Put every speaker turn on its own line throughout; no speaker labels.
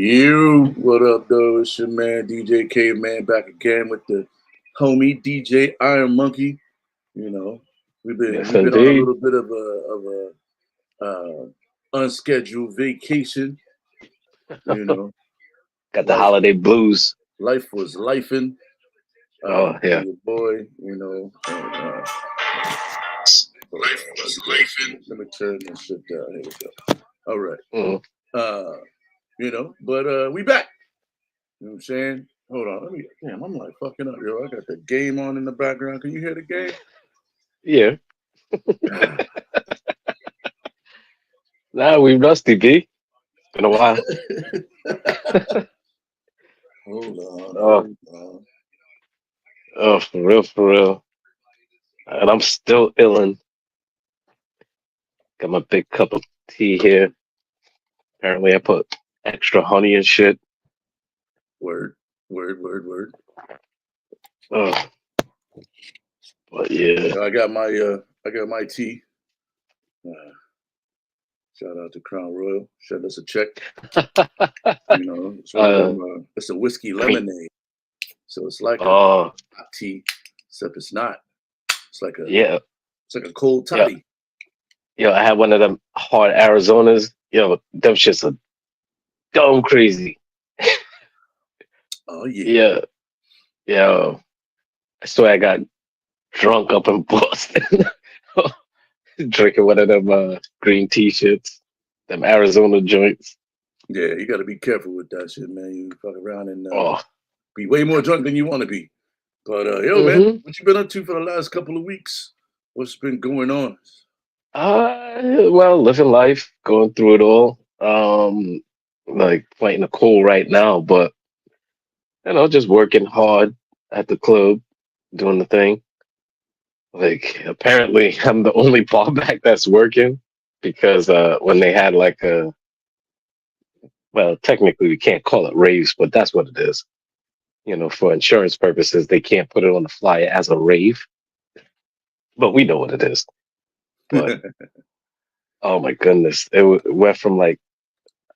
You, what up, though? It's your man DJ Caveman back again with the homie DJ IronMonkey. You know, we've been
Yes,
we've been on a
indeed.
little bit of a unscheduled vacation. You know,
Got the
life
holiday blues.
life was lifing
Oh,
for
yeah.
your boy. Life was lifing. Let me turn this shit down. Here we go. All right.
Mm.
Uh, but we back. You know what I'm saying? Hold on. Damn, I'm like fucking up, yo. I got the game on in the background. Can you hear the game?
Yeah.
Ah,
Nah, we rusty, B. Been a while.
hold on,
Oh,
hold on.
oh, for real, for real. And I'm still illin'. Got my big cup of tea here. Apparently, I put extra honey and shit.
Word, word.
Oh, but yeah.
I got my tea. Uh, Shout out to Crown Royal. Send us a check. It's one of
uh,
them. It's a whiskey
green.
lemonade, so it's like a
Oh,
hot tea, except it's not. It's like a
yeah.
it's like a cold
Yeah.
toddy.
Yo, I had one of them hard Arizonas. Yo, them shits are dumb crazy.
Oh yeah.
Yeah. Yo, I swear I got drunk up in Boston. Drinking one of them green t-shirts, them Arizona joints.
Yeah, you got to be careful with that shit, man. You fuck around and
Oh,
be way more drunk than you want to be. But yo, man,
mm-hmm.
what you been up to for the last couple of weeks? What's been going on?
Well, living life, going through it all. Like fighting a cold right now, but just working hard at the club, doing the thing. Like apparently, I'm the only fallback that's working because when they had like a well, technically we can't call it raves, but that's what it is. For insurance purposes, they can't put it on the flyer as a rave, but we know what it is. But oh my goodness, it went from like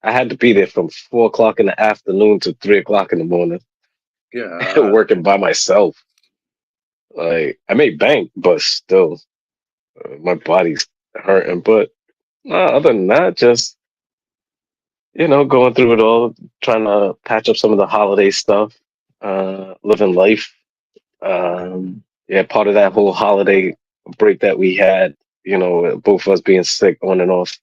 I had to be there from 4 o'clock in the afternoon to 3 o'clock in the morning,
Yeah,
working by myself. Like I made bank, but still, my body's hurting. But other than that, just going through it all, trying to patch up some of the holiday stuff, living life. Yeah, part of that whole holiday break that we had, both of us being sick on and off.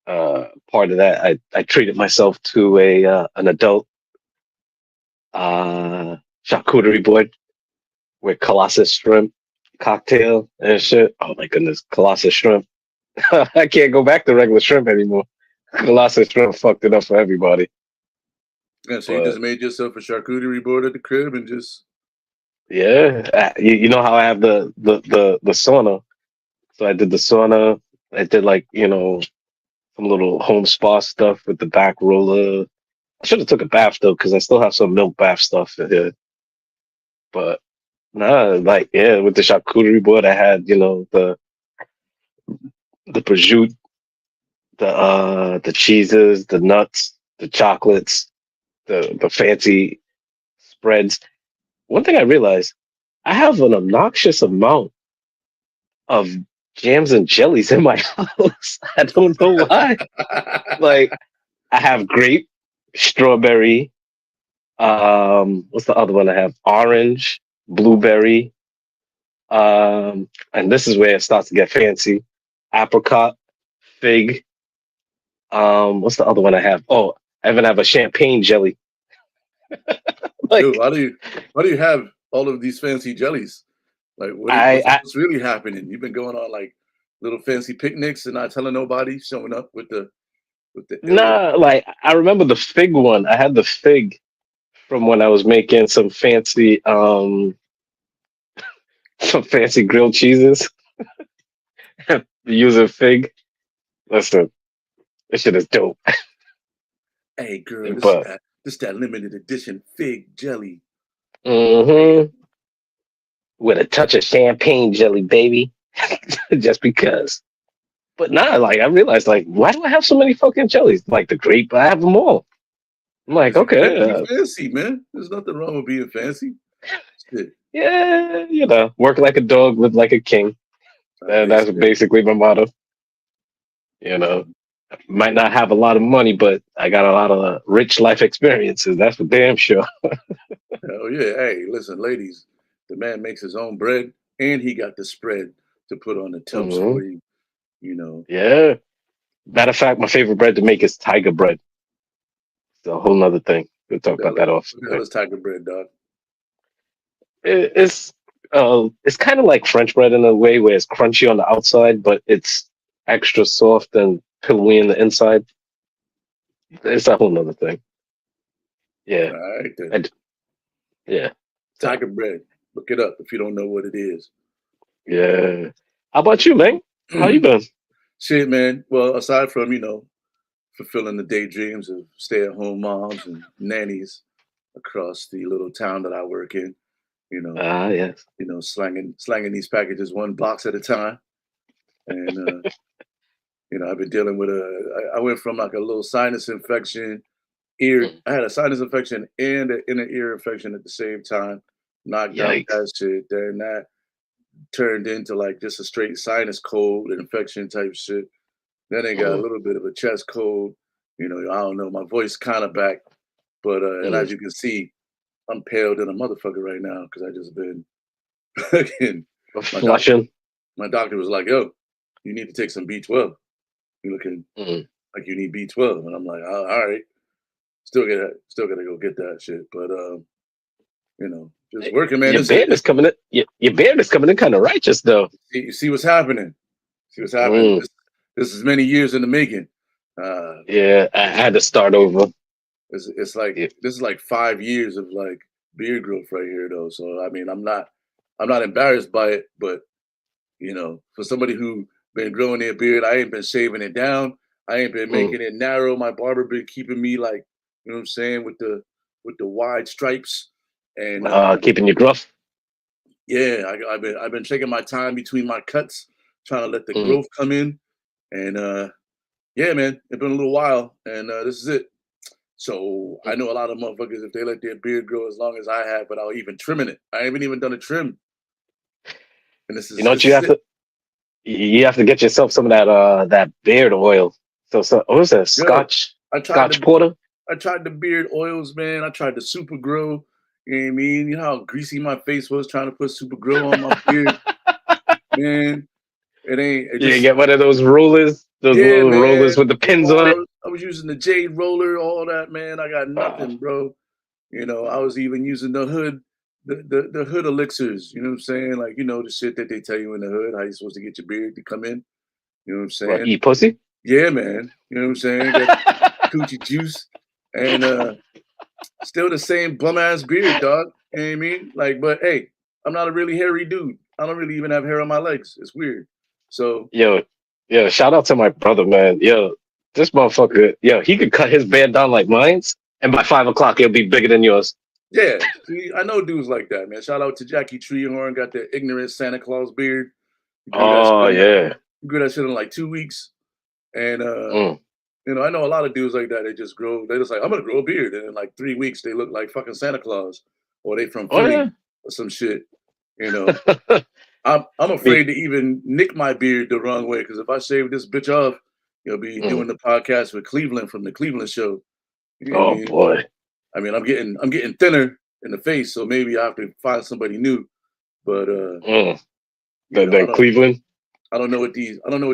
Part of that, I treated myself to an adult uh, charcuterie board with Colossus shrimp cocktail and shit. Oh my goodness, Colossus shrimp. I can't go back to regular shrimp anymore. Colossus shrimp fucked it up for everybody.
so you just
But
made yourself a charcuterie board at the crib and just
yeah, you know how I have the sauna. So I did the sauna. I did like some little home spa stuff with the back roller. I should have took a bath though, because I still have some milk bath stuff in here. But nah, like yeah, with the charcuterie board, I had the prosciutto, the cheeses, the nuts, the chocolates, the fancy spreads. One thing I realized, I have an obnoxious amount of jams and jellies in my house. I don't know why. Like I have grape, strawberry. What's the other one I have? Orange, blueberry. And this is where it starts to get fancy. Apricot, fig. What's the other one I have? Oh, I even have a champagne jelly.
dude.
Like
Why do you have all of these fancy jellies? Like,
I, I
what's really happening? You've been going on like little fancy picnics and not telling nobody, showing up with the illest.
nah, like I remember the fig one. I had the fig from when I was making some fancy grilled cheeses using fig. Listen, this shit is dope.
Hey, girl, this is
But
that limited edition fig jelly.
hmm with a touch of champagne jelly, baby, just because. But nah, like I realized, like, why do I have so many fucking jellies? Like the grape, I have them all. I'm like,
Because you
okay,
can be fancy, man. There's nothing wrong with being fancy. Shit.
yeah, work like a dog, live like a king. That's
Basically,
basically my motto. You
you
know,
know.
might not have a lot of money, but I got a lot of rich life experiences. That's for damn sure.
Hell yeah. Hey, listen, ladies, the man makes his own bread and he got the spread to put on the toast
Hmm.
for you. You know,
Yeah. Matter of fact, my favorite bread to make is tiger bread. It's a whole nother thing. We'll talk about that off.
what the hell is tiger bread, dog?
It's kind of like French bread in a way where it's crunchy on the outside, but it's extra soft and pillowy in the inside. It's a whole nother thing. Yeah.
All right, then.
I, yeah. So,
Tiger bread. Look it up if you don't know what it is.
yeah. How about you, man? How you been?
Shit, man. Well, aside from, fulfilling the daydreams of stay at home moms and nannies across the little town that I work in, you know,
Ah, yes.
slanging these packages one box at a time. And I've been dealing with I went from like a little sinus infection,
Mm.
I had a sinus infection and an inner ear infection at the same time. Knocked out
Yikes.
that shit. Then that turned into like just a straight sinus cold infection type shit. Then I got a
Mm,
little bit of a chest cold. I don't know, my voice kind of back, but and
mm.
as you can see, I'm pale than a motherfucker right now because I just been fucking. My doctor,
Flushing.
my doctor was like, "Yo, you need to take some B12. You looking
Mm.
like you need B12," and I'm like, all right, still gotta go get that shit." But just working, man.
Your
This is
beard is coming in. Your beard is coming in kind of righteous, though.
you see what's happening. See what's happening.
Mm.
This is many years in the making. Uh,
Yeah, I had to start over.
it's like
Yeah.
this is like 5 years of like beard growth right here, though. So I mean, I'm not embarrassed by it, but for somebody who been growing their beard, I ain't been shaving it down. I ain't been
Mm.
making it narrow. My barber been keeping me like, you know what I'm saying, with the wide stripes. And
Keeping you gruff.
yeah, I've been taking my time between my cuts, trying to let the
Mm.
growth come in. And yeah, man, it's been a little while, and this is it. So I know a lot of motherfuckers if they let their beard grow as long as I have, without even trimming it. I haven't even done a trim, and this
You
is
know what
this
you
is
have
it.
to? You have to get yourself some of that beard oil. So what was that?
Yo, I tried
Scotch
the
porter.
I tried the beard oils, man. I tried the super grow. You know what I mean? You know how greasy my face was trying to put super grow on my beard, man. It ain't. It
You
just
get one of those rollers, those
Yeah,
little rollers
man.
with the pins on it.
I was using the jade roller, all that, man. I got
Uh,
nothing, bro. I was even using the hood, the hood elixirs. You know what I'm saying? Like the shit that they tell you in the hood, how you supposed to get your beard to come in. You know what I'm
what,
saying?
eat pussy?
Yeah, man. You know what I'm saying? Got coochie juice and still the same bum ass beard, dog. You know what I mean? Like, but hey, I'm not a really hairy dude. I don't really even have hair on my legs. It's weird. So
Yo, yo, shout out to my brother, man. Yo, this motherfucker, yo, he could cut his beard down like mine's, and by 5 o'clock it'll be bigger than yours.
yeah, see, I know dudes like that, man. Shout out to Jackie Treehorn, got that ignorant Santa Claus beard. He grew that
Oh
shit in like
yeah.
he grew that shit in like 2 weeks. And
Mm.
I know a lot of dudes like that. They just like, I'm gonna grow a beard, and in like 3 weeks they look like fucking Santa Claus, or they from
Oh
Philly
yeah.
or some shit. You know, I'm
Me.
afraid to even nick my beard the wrong way because if I shave this bitch off, you'll be
Mm.
doing the podcast with Cleveland from the Cleveland show. You know what I
Oh
mean?
boy.
I'm getting thinner in the face, so maybe I have to find somebody new. But
Mm. Then
I don't
Cleveland.
I don't know what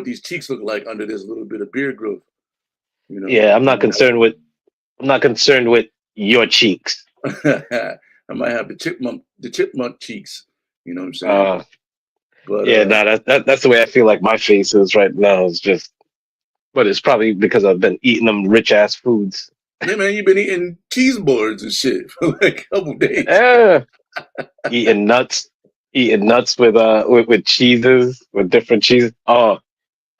these cheeks look like under this little bit of beard growth.
Yeah,
I might
I'm not concerned with your cheeks.
have I might have the chipmunk cheeks. You know what I'm saying?
Uh
But
yeah, nah, that's the way I feel like my face is right now. It's just, but it's probably because I've been eating them rich ass foods.
yeah, man, you've been eating cheese boards and shit for like a couple days.
Yeah, eating nuts, eating nuts with cheeses, with different cheeses. Oh,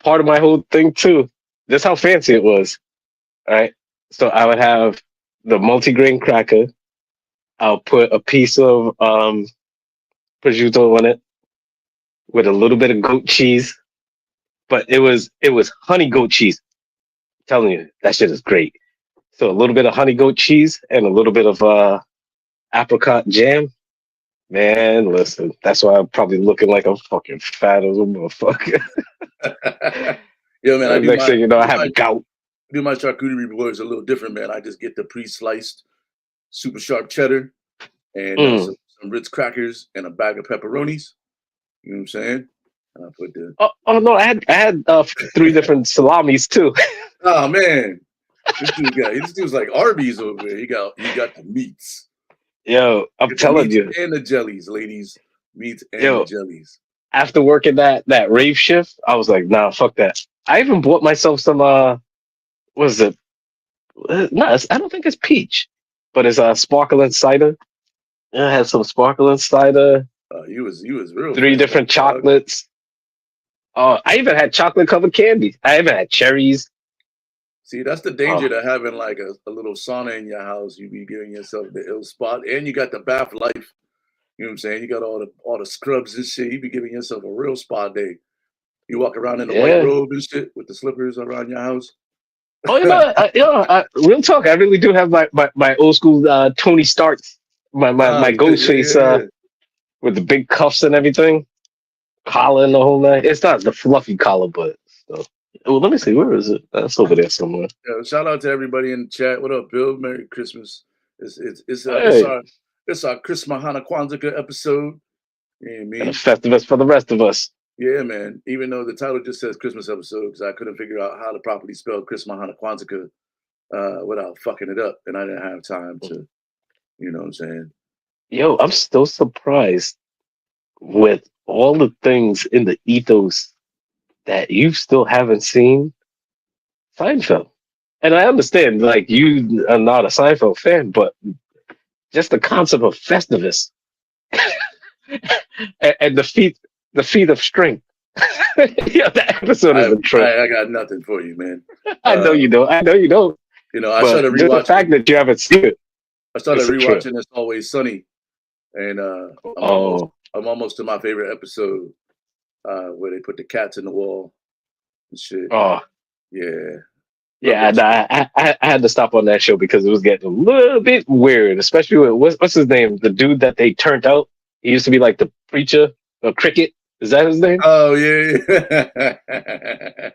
part of my whole thing too. That's how fancy it was. All right. So I would have the multigrain cracker. I'll put a piece of prosciutto on it with a little bit of goat cheese, but it was honey goat cheese. I'm telling you, that shit is great. So a little bit of honey goat cheese and a little bit of apricot jam. Man, listen, that's why I'm probably looking like I'm fucking fat as a motherfucker.
Yo, man,
Next thing you know, I have gout.
do my charcuterie boards a little different, man. I just get the pre-sliced, super sharp cheddar and
Mm.
some Ritz crackers and a bag of pepperonis. You know what I'm saying? And I put the
Oh no, I had 3 different salamis too.
oh man, this dude's like Arby's over there. You got the meats.
Yo, I'm
Get the
telling
meats
you,
and the jellies, ladies. Meats and the
yo,
jellies.
after working that rave shift, I was like, nah, fuck that. I even bought myself some what is it? No, I don't think it's peach, but it's sparkling cider. Yeah, I had some sparkling cider,
You was real
3 different
fancy, dog.
chocolates. I even had chocolate covered candy. I even had cherries.
See, that's the
Oh,
danger to having like a little sauna in your house. You be giving yourself the ill spot, and you got the bath life. You know what I'm saying? You got all the scrubs and shit. You be giving yourself a real spa day. You walk around in a white
yeah.
robe and shit with the slippers around your house.
Oh, real talk. I really do have my old school Tony Starks, my
Oh shit,
ghost face
yeah.
with the big cuffs and everything, collar and the whole night. It's not the fluffy collar, but still. Well, let me see. Where is it? That's over there somewhere.
Shout out to everybody in the chat. What up, Bill? Merry Christmas.
Hey,
It's our Chris Mahana Kwanzaa episode. You know what I
and a
mean?
Festivus for the rest of us.
Yeah, man. Even though the title just says Christmas episode, because I couldn't figure out how to properly spell Chris Mahana Kwanzaa without fucking it up, and I didn't have time to. You know what I'm saying?
Yo, I'm still surprised with all the things in the ethos that you still haven't seen Seinfeld. And I understand, like, you are not a Seinfeld fan, but just the concept of Festivus and the feat of strength. Yeah, that episode is a trip.
I got nothing for you, man.
I know you don't. I know you don't.
You know, I
But
started
just the fact
rewatching.
that you haven't seen it,
I started
it's a trip.
rewatching It's Always Sunny, and
Oh,
I'm almost to my favorite episode where they put the cats in the wall and shit.
oh,
Yeah, love
yeah.
that shit.
I had to stop on that show because it was getting a little bit weird, especially with what's his name, the dude that they turned out. He used to be like the preacher, or Cricket. Is that his name?
Oh yeah.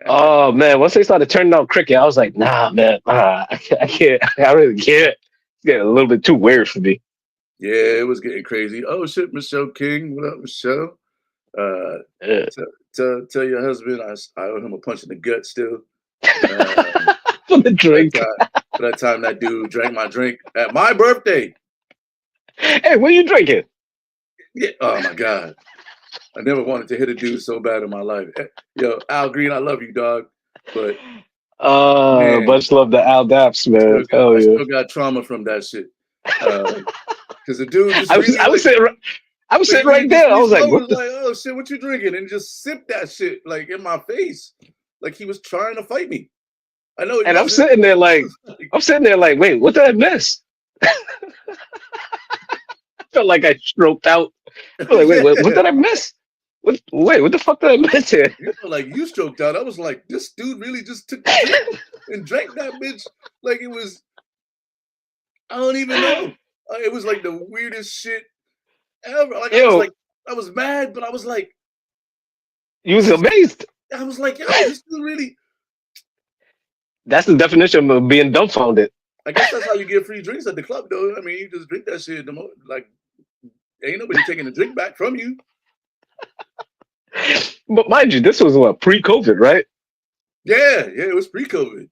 Oh man, once they started turning out Cricket, I was like, nah, man, I can't. I really can't. It's getting a little bit too weird for me.
Yeah, it was getting crazy. Oh shit, Michelle King. What up, Michelle? Uh,
Yeah.
tell your husband I owe him a punch in the gut still. Uh,
For the drink.
for that time that dude drank my drink at my birthday.
Hey, what are you drinking?
Yeah. Oh my god. I never wanted to hit a dude so bad in my life. Yo, Al Green, I love you, dog. But man,
Much love to Al Daps, man. Hell
I
yeah.
still got trauma from that shit. Because the dude just
I was
really
I was sitting right there. I was like, what the
like, oh shit, what you drinking? And just sip that shit like in my face. Like he was trying to fight me. I know it
and
wasn't.
I'm sitting there like, wait, what did I miss? I felt like I stroked out. I was like, wait, what did I miss? What the fuck did I miss here?
You know, like you stroked out. I was like, this dude really just took the drink and drank that bitch like it was. I don't even know. It was like the weirdest shit ever. Like
Yo,
I was mad, but I was like,
you was amazed.
yo, this dude really.
That's the definition of being dumbfounded.
I guess that's how you get free drinks at the club, though. I mean, you just drink that shit. Like, ain't nobody taking the drink back from you.
But mind you, this was what, pre-COVID, right?
Yeah, it was pre-COVID.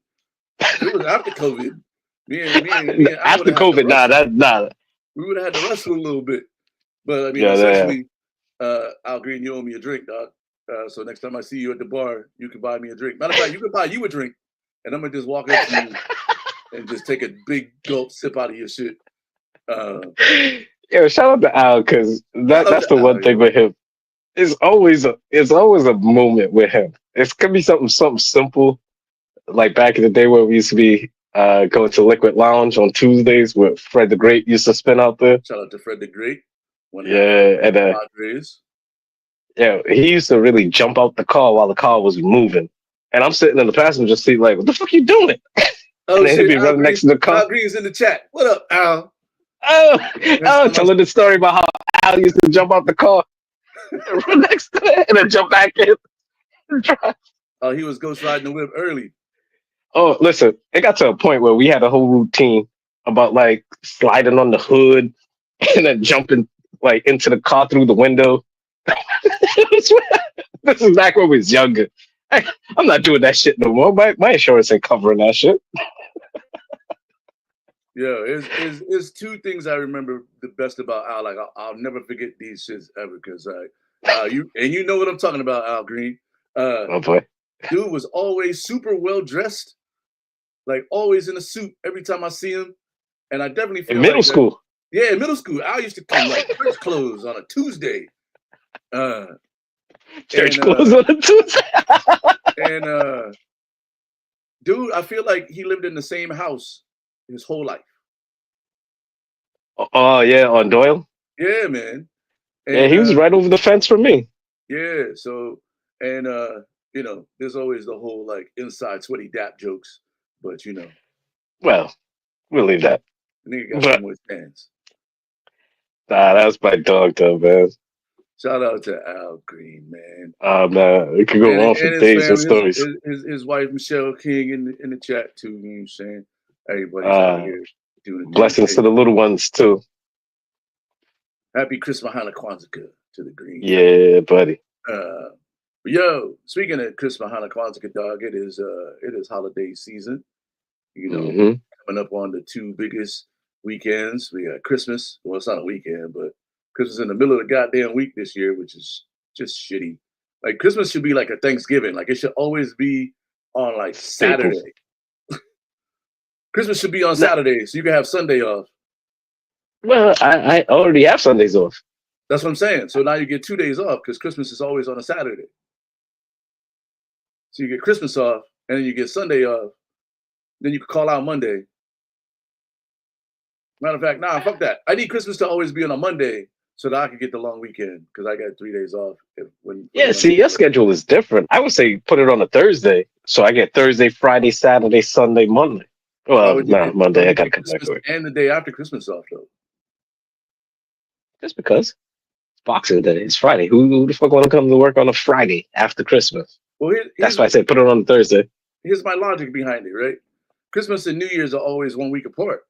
It was after COVID. Me and Al
After COVID, nah.
We would have had to wrestle a little bit. But I mean,
Yeah,
essentially, Al Green, you owe me a drink, dog. So next time I see you at the bar, you can buy me a drink. Matter of fact, you can buy you a drink, and I'm gonna just walk up to you and just take a big gulp sip out of your shit.
Yeah, shout out to Al because that's the one thing with him. It's always a moment with him. It could be something simple, like back in the day where we used to be going to Liquid Lounge on Tuesdays where Fred the Great used to spin out there.
Shout out to Fred the Great.
Yeah, and
Padres.
yeah, he used to really jump out the car while the car was moving, and I'm sitting in the passenger seat like, "What the fuck you doing?"
Oh
and then he'd
shit,
be running next to the car.
Al Green's in the chat. What up, Al?
Oh,
Next time
telling the story about how Al used to jump out the car, run next to it, and then jump back in. And drive.
Oh, he was ghost riding the whip early.
Oh, listen, it got to a point where we had a whole routine about like sliding on the hood and then jumping like into the car through the window. This is back when we was younger. I'm not doing that shit no more. My insurance ain't covering that shit.
Yeah, it's two things I remember the best about Al. Like I'll never forget these shits ever because you know what I'm talking about, Al Green.
Oh boy.
Dude was always super well dressed, like always in a suit every time I see him. And I definitely feel
In middle
like
school.
yeah, in middle school, Al used to come like church clothes on a Tuesday.
Church clothes on a Tuesday.
And dude, I feel like he lived in the same house his whole life.
Oh yeah, on Doyle.
Yeah, man. And,
yeah, he was right over the fence from me.
Yeah, so and there's always the whole like inside sweaty dap jokes, but
Well, we'll leave that.
the nigga got some moist hands.
Nah, that's my dog though, man.
Shout out to Al Green, man.
Man, it could go on for days and stories.
His wife Michelle King in the chat too. You know what I'm saying? Everybody's out here doing
blessings to the little ones too.
Happy Christmas Kwanzaa to the Green.
Yeah, buddy.
Yo, speaking of Christmas Kwanzaa, dog, it is holiday season. Coming up on the two biggest weekends. We got Christmas. Well, it's not a weekend, but Christmas in the middle of the goddamn week this year, which is just shitty. Like Christmas should be like a Thanksgiving. Like it should always be on like Saturday. Christmas should be on Saturday, so you can have Sunday off.
Well, I already have Sundays off.
That's what I'm saying. So now you get 2 days off because Christmas is always on a Saturday. So you get Christmas off, and then you get Sunday off. Then you can call out Monday. Matter of fact, fuck that. I need Christmas to always be on a Monday so that I can get the long weekend because I got 3 days off.
See, your schedule is different. I would say put it on a Thursday, so I get Thursday, Friday, Saturday, Sunday, Monday. Well, Monday I gotta come back to work.
And the day after Christmas off, though.
Just because it's Boxing Day, it's Friday. Who the fuck want to come to work on a Friday after Christmas? Well, that's why I said put it on a Thursday.
Here's my logic behind it, right? Christmas and New Year's are always 1 week apart.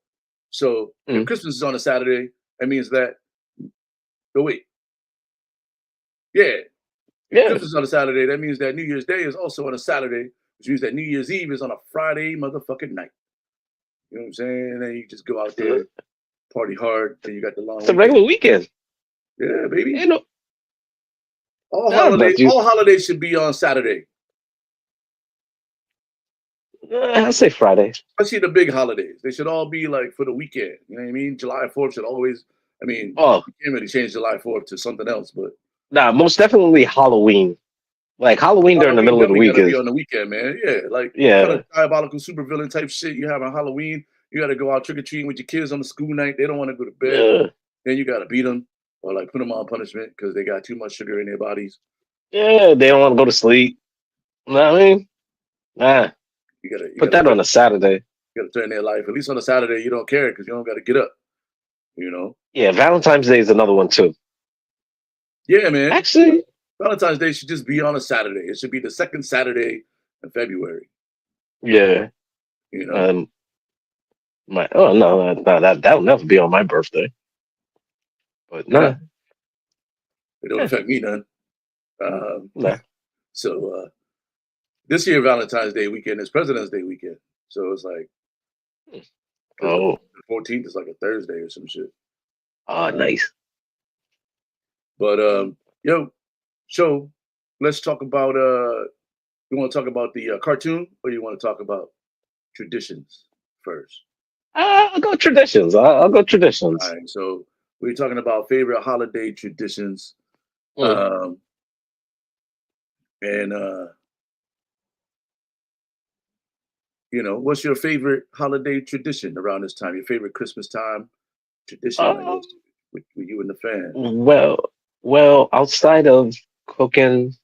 So if Christmas is on a Saturday, that means that. Oh wait, yeah. Christmas is on a Saturday. That means that New Year's Day is also on a Saturday, which means that New Year's Eve is on a Friday motherfucking night. You know what I'm saying? And then you just go out there, party hard. Then you got the long.
It's a regular weekend.
Yeah, baby. All holidays should be on Saturday.
I'll say Friday.
Especially the big holidays. They should all be like for the weekend. You know what I mean? July 4th should always. You can't really change July 4th to something else, but.
Nah, most definitely Halloween. Like Halloween during the middle of the week is.
Be on the weekend, man. Yeah, kind of diabolical supervillain type shit you have on Halloween. You got to go out trick or treating with your kids on the school night. They don't want to go to bed. Yeah. Then you got to beat them or like put them on punishment because they got too much sugar in their bodies.
Yeah, they don't want to go to sleep. You know what I mean? Nah. You gotta put that on a Saturday.
You got to turn their life. At least on a Saturday, you don't care because you don't got to get up.
Yeah, Valentine's Day is another one too.
Yeah, man.
Actually,
Valentine's Day should just be on a Saturday. It should be the second Saturday in February.
Yeah. That'll never be on my birthday. But no.
It don't affect me none.
No.
So this year Valentine's Day weekend is President's Day weekend. So it's like the 14th is like a Thursday or some shit.
Oh, nice.
But so let's talk about you want to talk about the cartoon or you want to talk about traditions first?
I'll go traditions. I'll go traditions.
All right, so we're talking about favorite holiday traditions. What's your favorite holiday tradition around this time? Your favorite Christmas time tradition, I guess, with you and the fam?
Well, outside of cooking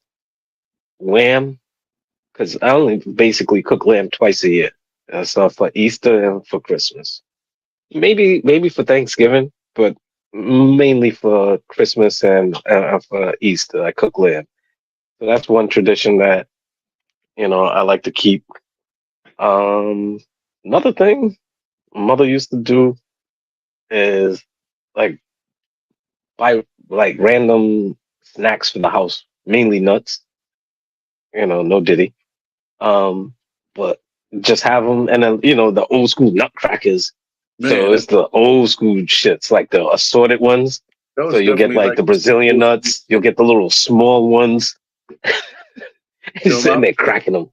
lamb, because I only basically cook lamb twice a year. and stuff for Easter and for Christmas. Maybe for Thanksgiving, but mainly for Christmas and for Easter. I cook lamb. So that's one tradition that I like to keep. Um, Another thing mother used to do is like buy like random snacks for the house, mainly nuts. No diddy. Um, but just have them, and then the old school nutcrackers.
Man,
So it's the old school shits, like the assorted ones.
that
So
was
you'll get
definitely
like
like
the Brazilian
old school.
nuts, you'll get the little small ones.
You
He's
know,
sitting there cracking them.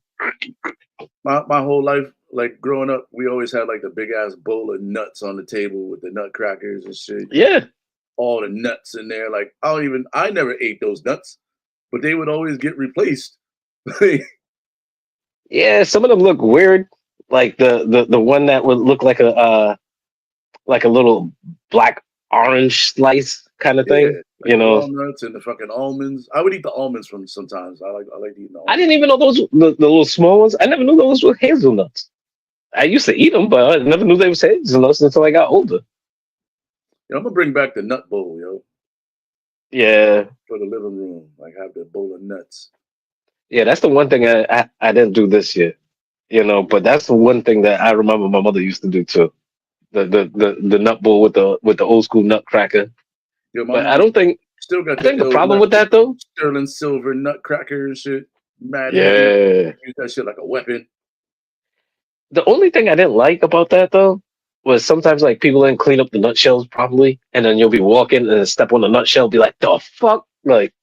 my whole life, like growing up, we always had like the big ass bowl of nuts on the table with the nutcrackers and shit.
Yeah,
All the nuts in there. Like I never ate those nuts, but they would always get replaced.
yeah. Some of them look weird, like the one that would look like a little black orange slice kind of
Yeah,
thing.
like the walnuts and the fucking almonds. I would eat the almonds from sometimes. I like eating the
I didn't
almonds.
even know those the little small ones. I never knew those were hazelnuts. I used to eat them, but I never knew they were hazelnuts until I got older.
I'm gonna bring back the nut bowl, yo,
Yeah,
for the living room. Like have the bowl of nuts.
yeah. That's the one thing I didn't do this year. But that's the one thing that I remember my mother used to do too. The nut bowl with the old school nutcracker.
Yo, my
But I
mom
don't think
still got
I
the
think the
ill
problem
nut,
with that though.
sterling silver nutcracker and shit. Mad heavy.
Yeah.
Use that shit like a weapon.
The only thing I didn't like about that though was sometimes like people didn't clean up the nutshells properly, and then you'll be walking and step on the nutshell, be like, "The fuck!" Like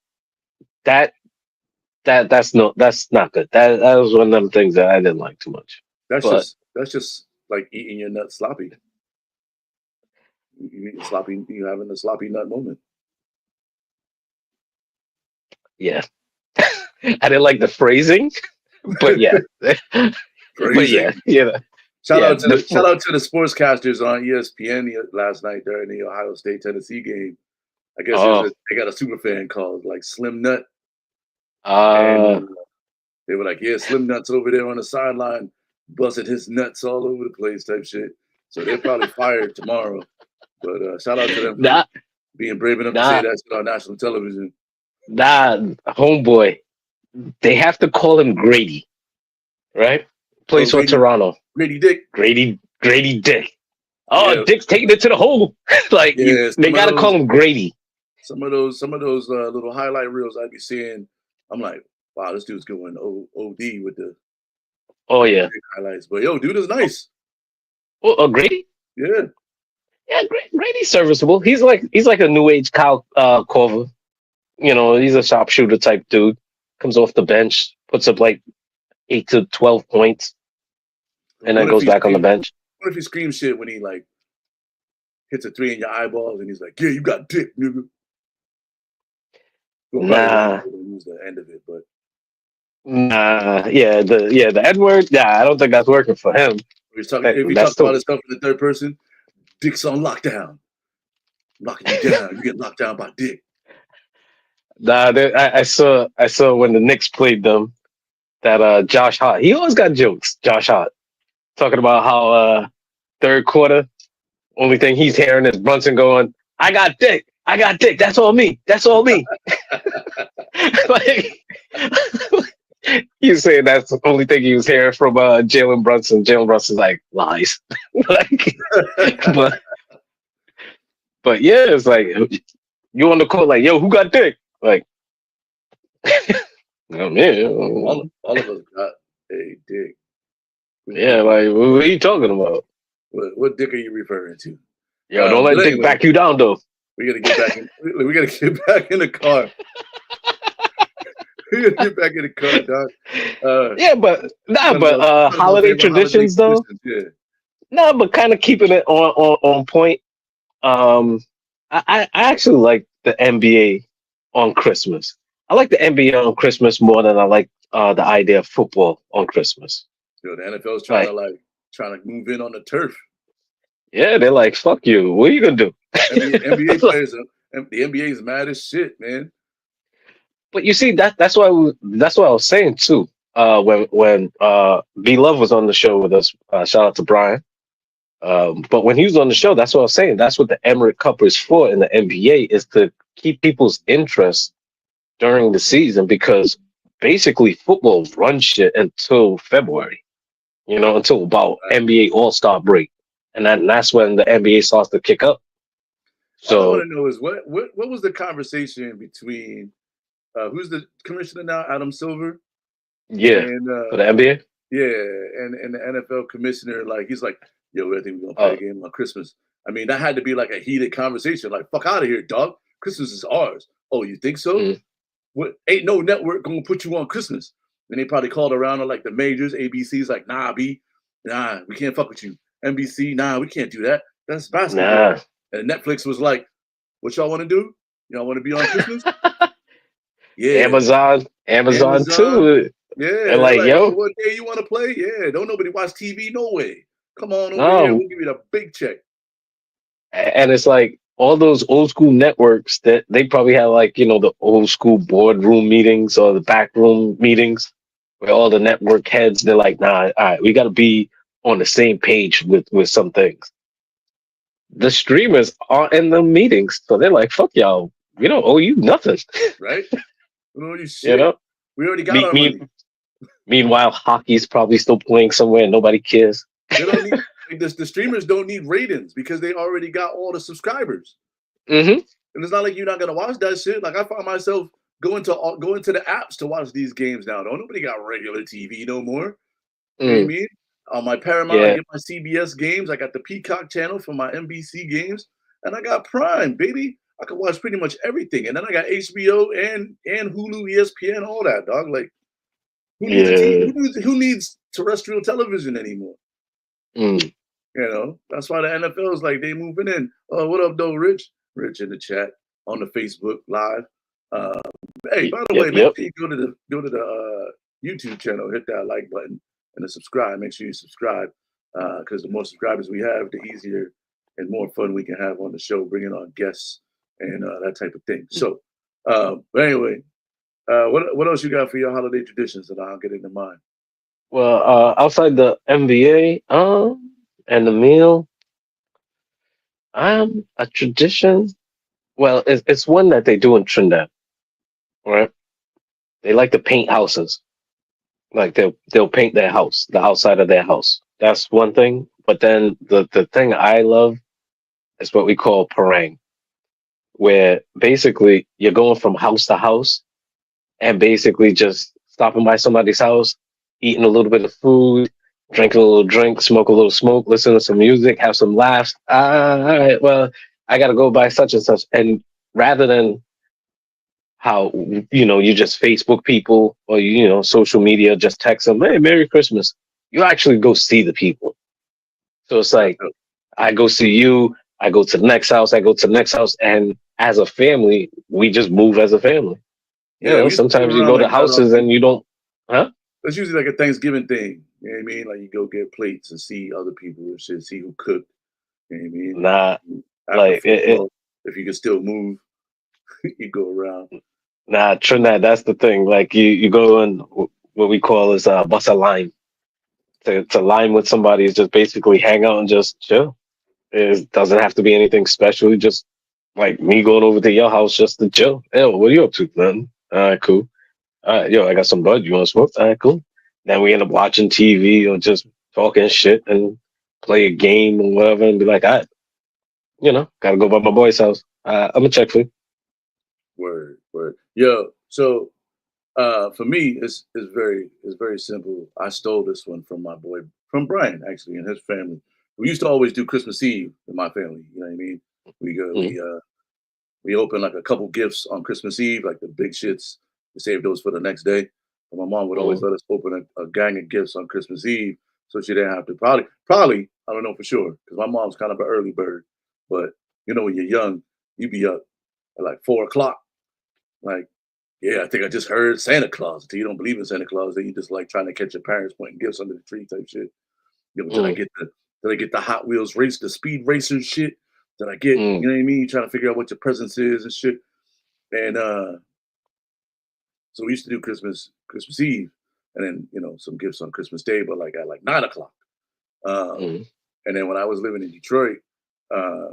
that. That's not good. That was one of them things that I didn't like too much. But
That's just like eating your nut sloppy. You eating sloppy. You having a sloppy nut moment.
yeah, I didn't like the phrasing, but yeah, but yeah,
Phrasing.
yeah.
Shout out to the sportscasters on ESPN last night during the Ohio State Tennessee game. I guess
Oh,
they got a super fan called like Slim Nut, and
uh,
they were like, "Yeah, Slim Nut's over there on the sideline, busting his nuts all over the place," type shit. So they're probably fired tomorrow. But shout out to them for
nah,
being brave enough to say
nah,
that shit on national television.
nah, homeboy. They have to call him Grady, right?
Oh,
Plays for Toronto.
Grady Dick.
Grady Dick. Oh,
Yeah,
Dick's taking it to the hole. Like
yeah.
they gotta call him Grady.
Some of those little highlight reels I'd be seeing. I'm like, wow, this dude's going OD
Oh
with the
yeah.
big highlights. But yo, dude is nice.
Grady.
Yeah.
Yeah, Grady's serviceable. He's like a new age Kyle Korver. He's a sharpshooter type dude. Comes off the bench, puts up like 8 to 12 points, and then
What if
goes
he
back on the
screams?
bench.
What if he screams shit when he like hits a three in your eyeballs and he's like, "Yeah, you got dick, nigga." Well, probably won't
Nah,
use the end of it, but
nah. Yeah, the Edward. Yeah, I don't think that's working for him.
if he
That's
talks about
still
his stuff in the third person, Dick's on lockdown, locking you down. You get locked down by Dick.
nah. I saw when the Knicks played them that Josh Hart. He always got jokes. Josh Hart talking about how third quarter only thing he's hearing is Brunson going, "I got dick. I got dick. That's all me. That's all me." Like he's saying that's the only thing he was hearing from Jalen Brunson. Jalen Brunson's like lies. Like, but but yeah, it's like you on the court like, yo, who got dick? Like, oh man,
All of us got a Dick.
yeah, like what are you talking about?
What Dick are you referring to?
Yo, don't
But
let dick
anyway,
back you down though.
we gotta get back in. We gotta get back in the car. We gotta get back in the car, dog.
Yeah, but nah,
Talking
but
about
holiday
favorite holiday
traditions though.
traditions. Yeah.
No, but kind of keeping it on point. Um, I actually like the NBA on Christmas. I like the NBA on Christmas more than I like the idea of football on Christmas.
The NFL is
Like,
trying to move in on the turf.
yeah, they're like, "Fuck you. What are you gonna do?"
NBA players, the NBA is mad as shit, man.
But you see, that's why I was saying too. when B Love was on the show with us. Shout out to Brian. But when he was on the show, that's what I was saying. That's what the Emirates Cup is for in the NBA, is to keep people's interest during the season, because basically football runs shit until February, until about
Right.
NBA All-Star break. And that's when the NBA starts to kick up.
All I want
So,
to know is what was the conversation between who's the commissioner now, Adam Silver,
yeah,
and
for the NBA.
yeah, and the NFL commissioner, like he's like, yo, I think we're gonna play
Uh,
a game on Christmas. I mean, that had to be like a heated conversation. Like, fuck out of here, dog. Christmas is ours. Oh, you think so?
mm,
What ain't no network gonna put you on Christmas? And they probably called around to like the majors, ABC's like, nah, B, nah, we can't fuck with you. NBC, nah, we can't do that. That's basketball.
nah.
And Netflix was like, what y'all want to do? Y'all want to be on Christmas? Yeah.
Amazon
Amazon.
too.
Yeah.
And
They're
like,
like, oh,
yo,
what day you want to play? Yeah. Don't nobody watch TV? No way. Come on over here.
no.
We'll give you the big check.
And it's like all those old school networks that they probably have, like, the old school boardroom meetings or the backroom meetings where all the network heads, they're like, nah, all right, we got to be on the same page with some things. The streamers are in the meetings, so they're like, fuck y'all, we don't owe you nothing.
Right? We don't need
you
shit.
know?
We already got
Me,
our
me,
money.
Meanwhile, hockey's probably still playing somewhere and nobody cares.
They don't need like, the streamers don't need ratings because they already got all the subscribers.
Hmm.
And it's not like you're not gonna watch that shit. Like I find myself going to the apps to watch these games now. Don't nobody got regular TV no more. You know what I
Mm,
mean? On my Paramount, I
yeah,
get my CBS games. I got the Peacock channel for my NBC games, and I got Prime, baby. I can watch pretty much everything. And then I got HBO and Hulu, ESPN, all that, dog. Like, who needs a TV?
yeah.
Who needs terrestrial television anymore?
Mm,
You know, that's why the NFL is like they moving in. Oh, what up, though, Rich? Rich in the chat on the Facebook live. Uh, hey, by the way, make
yep.
sure you go to the YouTube channel, hit that like button, and the subscribe. Make sure you subscribe because the more subscribers we have, the easier and more fun we can have on the show, bringing on guests and that type of thing. So, but anyway, what else you got for your holiday traditions, and I'll get into mine.
Well, outside the NBA, and the meal, a tradition. Well, it's one that they do in Trinidad, right? They like to paint houses. Like they'll paint their house, the outside of their house. That's one thing. But then the thing I love is what we call parang, where basically you're going from house to house and basically just stopping by somebody's house, eating a little bit of food, drinking a little drink, smoke a little smoke, listen to some music, have some laughs. All right, well, I got to go buy such and such. And rather than how, you just Facebook people or, social media, just text them, hey, Merry Christmas. You actually go see the people. So it's
That's
like, I go see you, I go to the next house, I go to the next house. And as a family, we just move as a family.
Yeah, we used to go
Sometimes you
around
go to
like that on
houses and you don't, huh?
It's usually like a Thanksgiving thing. You know what I mean? Like you go get plates and see other people and shit, see who cooked. You know what I mean?
Nah,
After
like
football, if you can still move, you go around.
nah, Trinidad, that's the thing. Like you go in what we call is bust a line. To line with somebody is just basically hang out and just chill. It doesn't have to be anything special. Just like me going over to your house just to chill. Yo, what are you up to? Nothing. All right, cool. All right, yo, I got some bud. You want to smoke? All right, cool. Then we end up watching TV or just talking shit and play a game or whatever and be like, all right, gotta go by my boy's house. I'm gonna check for you.
Word, word. Yo, so for me, it's very simple. I stole this one from my boy, from Brian actually, and his family. We used to always do Christmas Eve in my family. You know what I mean? We go,
Mm,
we open like a couple gifts on Christmas Eve, like the big shits. We save those for the next day. And my mom would always
mm,
let us open a gang of gifts on Christmas Eve, so she didn't have to. Probably, I don't know for sure, because my mom's kind of an early bird. But when you're young, you be up at like 4 o'clock. Like, yeah, I think I just heard Santa Claus. Until you don't believe in Santa Claus, then you just like trying to catch your parents pointing gifts under the tree type shit. Did I
mm,
get the Hot Wheels race, the speed racer shit? Did I get,
mm,
you know what I mean? You trying to figure out what your presence is and shit. And so we used to do Christmas Eve. and then some gifts on Christmas Day, but like at like 9 o'clock. Um,
Mm.
and then when I was living in Detroit, uh,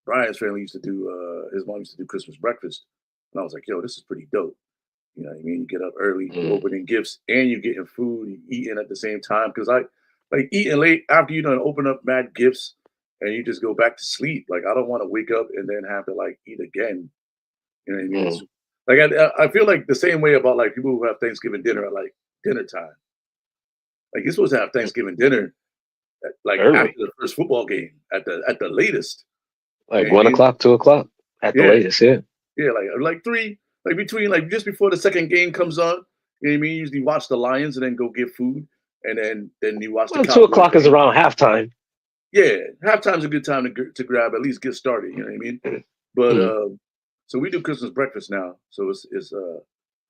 Brian's family used to do his mom used to do Christmas breakfast, and I was like, yo, this is pretty dope. You know what I mean? You get up early, you
Mm.
opening gifts, and you getting food, you eating at the same time. Because I like eating late after you done open up mad gifts, and you just go back to sleep. Like I don't want to wake up and then have to like eat again. You know what I mean? It's
Mm.
like I feel like the same way about like people who have Thanksgiving dinner at like dinner time. Like you're supposed to have
Mm.
Thanksgiving dinner like after
Early,
the first football game at the latest. You
like
know what I
one
mean?
o'clock, 2 o'clock at the
Yeah,
latest. Yeah.
yeah, like three, like between like just before the second game comes on. You know what I mean? You usually watch the Lions and then go get food, and then you watch the
Well, two
Cowboys
o'clock is
game.
around halftime.
Yeah, halftime's a good time to grab at least get started. You know what I mean? But
Mm.
so we do Christmas breakfast now. So it's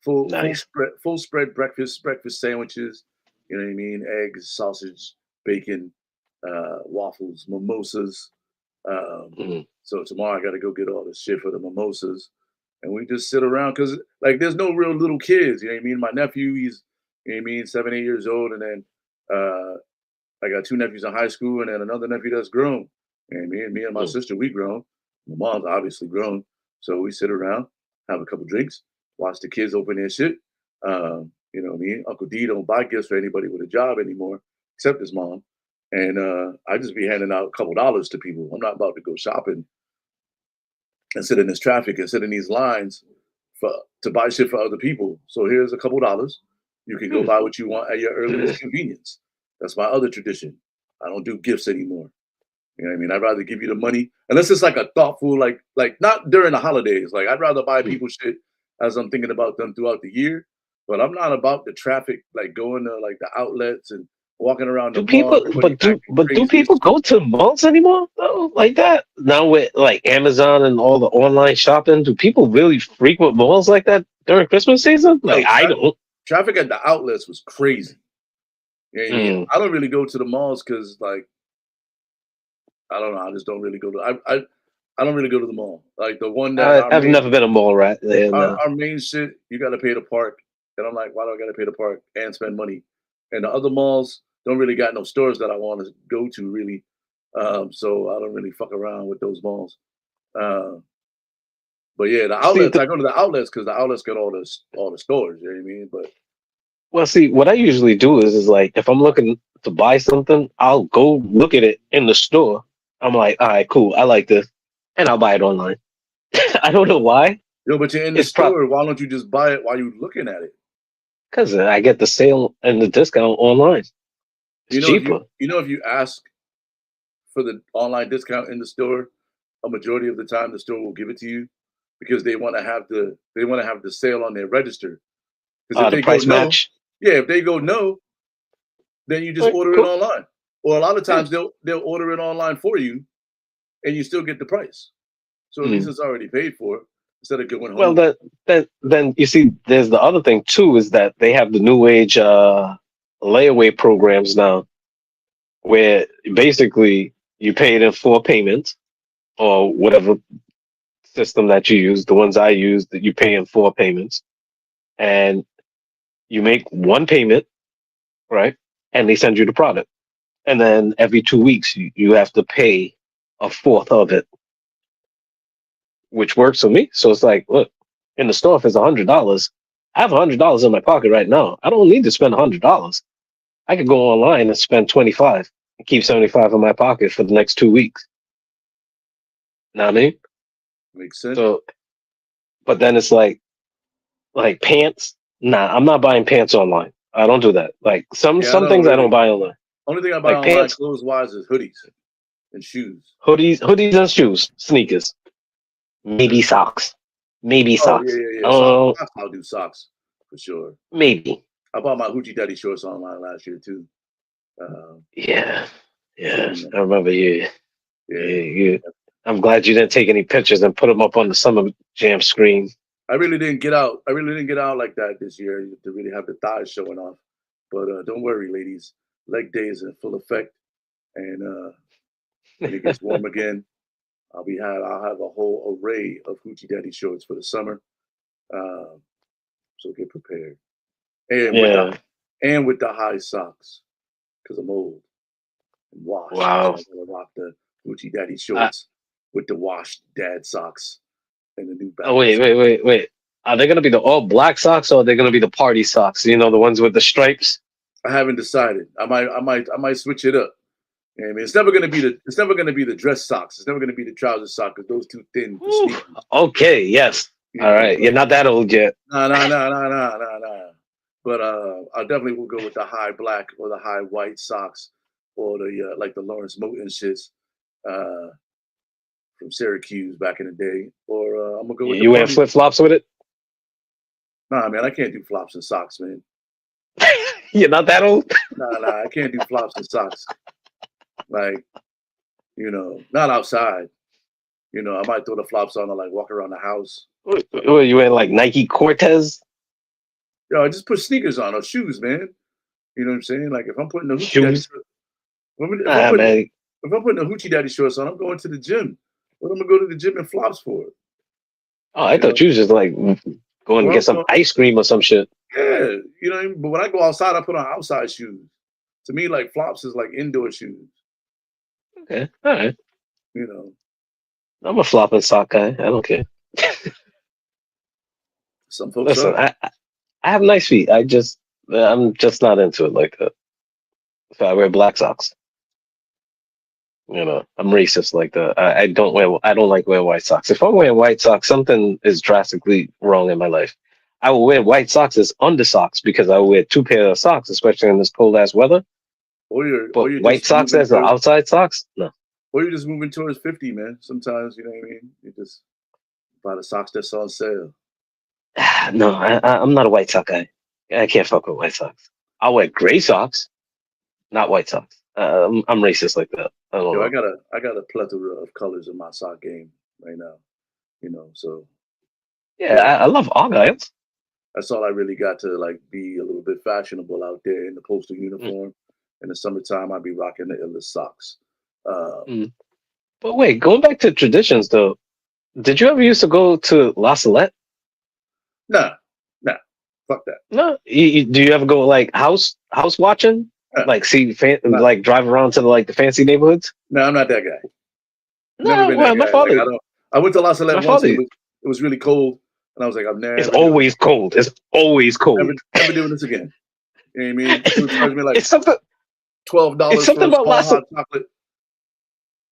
full
Nice.
full spread breakfast sandwiches. You know what I mean? Eggs, sausage, bacon, waffles, mimosas. Um,
Mm.
so tomorrow I got to go get all the shit for the mimosas, and we just sit around because like there's no real little kids. You know what I mean? My nephew, he's you know what I mean, 7, 8 years old, and then uh, I got two nephews in high school, and then another nephew that's grown. And me and my
Mm.
sister, we grown. My mom's obviously grown, so we sit around, have a couple drinks, watch the kids open their shit. You know what I mean? Uncle D don't buy gifts for anybody with a job anymore, except his mom. And I just be handing out a couple dollars to people. I'm not about to go shopping and sit in this traffic and sit in these lines for to buy shit for other people. So here's a couple dollars. You can go
Mm.
buy what you want at your earliest convenience. That's my other tradition. I don't do gifts anymore. You know what I mean? I'd rather give you the money unless it's like a thoughtful, like not during the holidays. Like I'd rather buy
Mm.
people shit as I'm thinking about them throughout the year. But I'm not about the traffic, like going to like the outlets and walking around the
Do
mall,
people,
everybody acting
but do
crazy and
people
shit.
go to malls anymore though? Like that now with like Amazon and all the online shopping, do people really frequent malls like that during Christmas season? Like
Yo,
I don't.
traffic at the outlets was crazy. You know what I mean?
Mm.
I don't really go to the malls because, like, I don't know. I just don't really go to. I don't really go to the mall. Like the one that
I've never been a mall rat. Yeah, no.
our main shit, you got to pay to park, and I'm like, why do I got to pay to park and spend money? And the other malls don't really got no stores that I want to go to really. So I don't really fuck around with those malls. Uh, but yeah, the
See,
outlets. I go to the outlets because the outlets got all the stores. You know what I mean? But
well, see, what I usually do is like if I'm looking to buy something, I'll go look at it in the store. I'm like, all right, cool, I like this, and I'll buy it online. I don't know why.
yo, but you're in the
It's probably
store. Why don't you just buy it while you're looking at it?
because I get the sale and the discount online. It's cheaper.
If you ask for the online discount in the store, a majority of the time the store will give it to you because they want to have the sale on their register. Because if
The
they go
price
no,
match.
yeah, if they go no, then you just
Like,
order it
cool.
online. Or a lot of
Yeah.
times they'll order it online for you, and you still get the price. So at least
Mm.
it's already paid for instead of going
Well,
home.
then you see, there's the other thing too is that they have the new age layaway programs now, where basically you pay it in four payments or whatever system that you use. The ones I use, that you pay in four payments, and you make one payment, right? And they send you the product, and then every 2 weeks you have to pay a fourth of it, which works for me. So it's like, look, in the store, if it's $100, I have $100 in my pocket right now. I don't need to spend $100. I could go online and spend 25 and keep 75 in my pocket for the next 2 weeks. Know what I mean?
Makes sense.
So, but then it's like pants. Nah, I'm not buying pants online. I don't do that. Like some
Yeah, I
some
don't
things I don't
really.
buy online.
Only thing I buy
Like
online
pants,
clothes wise is hoodies and shoes.
hoodies and shoes, sneakers, maybe socks, maybe
Oh yeah,
socks.
yeah, yeah.
Oh,
Socks, I'll do socks for sure.
maybe.
I bought my Hoochie Daddy shorts online last year too. Um,
Yeah,
so
yeah. I remember you.
yeah,
You. I'm glad you didn't take any pictures and put them up on the summer jam screen.
I really didn't get out. I really didn't get out like that this year to really have the thighs showing off. But don't worry, ladies. Leg day is in full effect, and when it gets warm again, I'll have a whole array of Hoochie Daddy shorts for the summer. Um, so get prepared. and
Yeah.
with the high socks because I'm old and washed. So
Wow.
I'm gonna rock the Gucci Daddy
Uh,
shorts with the washed dad socks and the New
oh
Balance.
wait. Are they gonna be the all black socks or are they gonna be the party socks? You know, the ones with the stripes?
I haven't decided. I might switch it up. You know what I mean, it's never gonna be the dress socks. It's never gonna be the trouser socks because those too thin for
Whew.
sneakers.
Okay, yes.
You
All
know,
right.
but
You're not that old yet.
nah. But I definitely will go with the high black or the high white socks or the like the Lawrence Moten shits uh, from Syracuse back in the day. Or I'm gonna go with the
You wearing
party.
flip flops with it?
Nah, man, I can't do flops and socks, man.
You're not that old?
I can't do flops and socks. Like, not outside. I might throw the flops on and like walk around the house.
What, you wearing like Nike Cortez
I just put sneakers on or shoes, man. You know what I'm saying? Like if I'm putting the hoochie daddy
shoes?
shorts, if I'm
Nah,
putting
man.
if I'm putting the hoochie daddy shorts on, I'm going to the gym. What am I gonna go to the gym in flops for?
Oh, I
You know?
thought you was just like going to
Well,
get some ice cream or some shit.
yeah, you know what I mean? But when I go outside, I put on outside shoes. To me, like flops is like indoor shoes,
Okay, all right.
you know.
I'm a flop and sock guy. I don't care.
Some folks
Listen,
are.
I have nice feet. I'm just not into it like that. So I wear black socks. You know, I'm racist like that. I don't like wearing white socks. If I'm wearing white socks, something is drastically wrong in my life. I will wear white socks as under socks because I will wear two pairs of socks, especially in this cold ass weather.
Or
But
you're
white
just
socks
moving
as the
towards
outside socks? No.
or you're just moving towards 50, man. Sometimes, you know what I mean? You just buy the socks that's on sale.
No, I'm not a white sock guy. I can't fuck with white socks. I'll wear gray socks, not white socks. I'm racist like that. I don't
Yo,
know.
I got a plethora of colors in my sock game right now. So
Yeah,
yeah,
I love argyles.
that's all I really got to like be a little bit fashionable out there in the postal
Mm,
uniform. In the summertime, I'd be rocking the illest socks.
mm. But wait, going back to traditions though, did you ever used to go to La Salette?
Nah, nah, fuck that.
No. Do you ever go like house watching?
Nah,
Like see
not,
like drive around to the fancy neighborhoods?
nah, I'm not that guy. Never
No,
been that
well,
guy. Like I don't. I went to La Salette
my
once and
father,
it was really cold, and I was like, I'm
it's
never doing
always cold. It's always
never
cold.
never doing this again. You know what I mean? They would charge me like
it's something. It's
$12 for
something
a
about
small hot chocolate.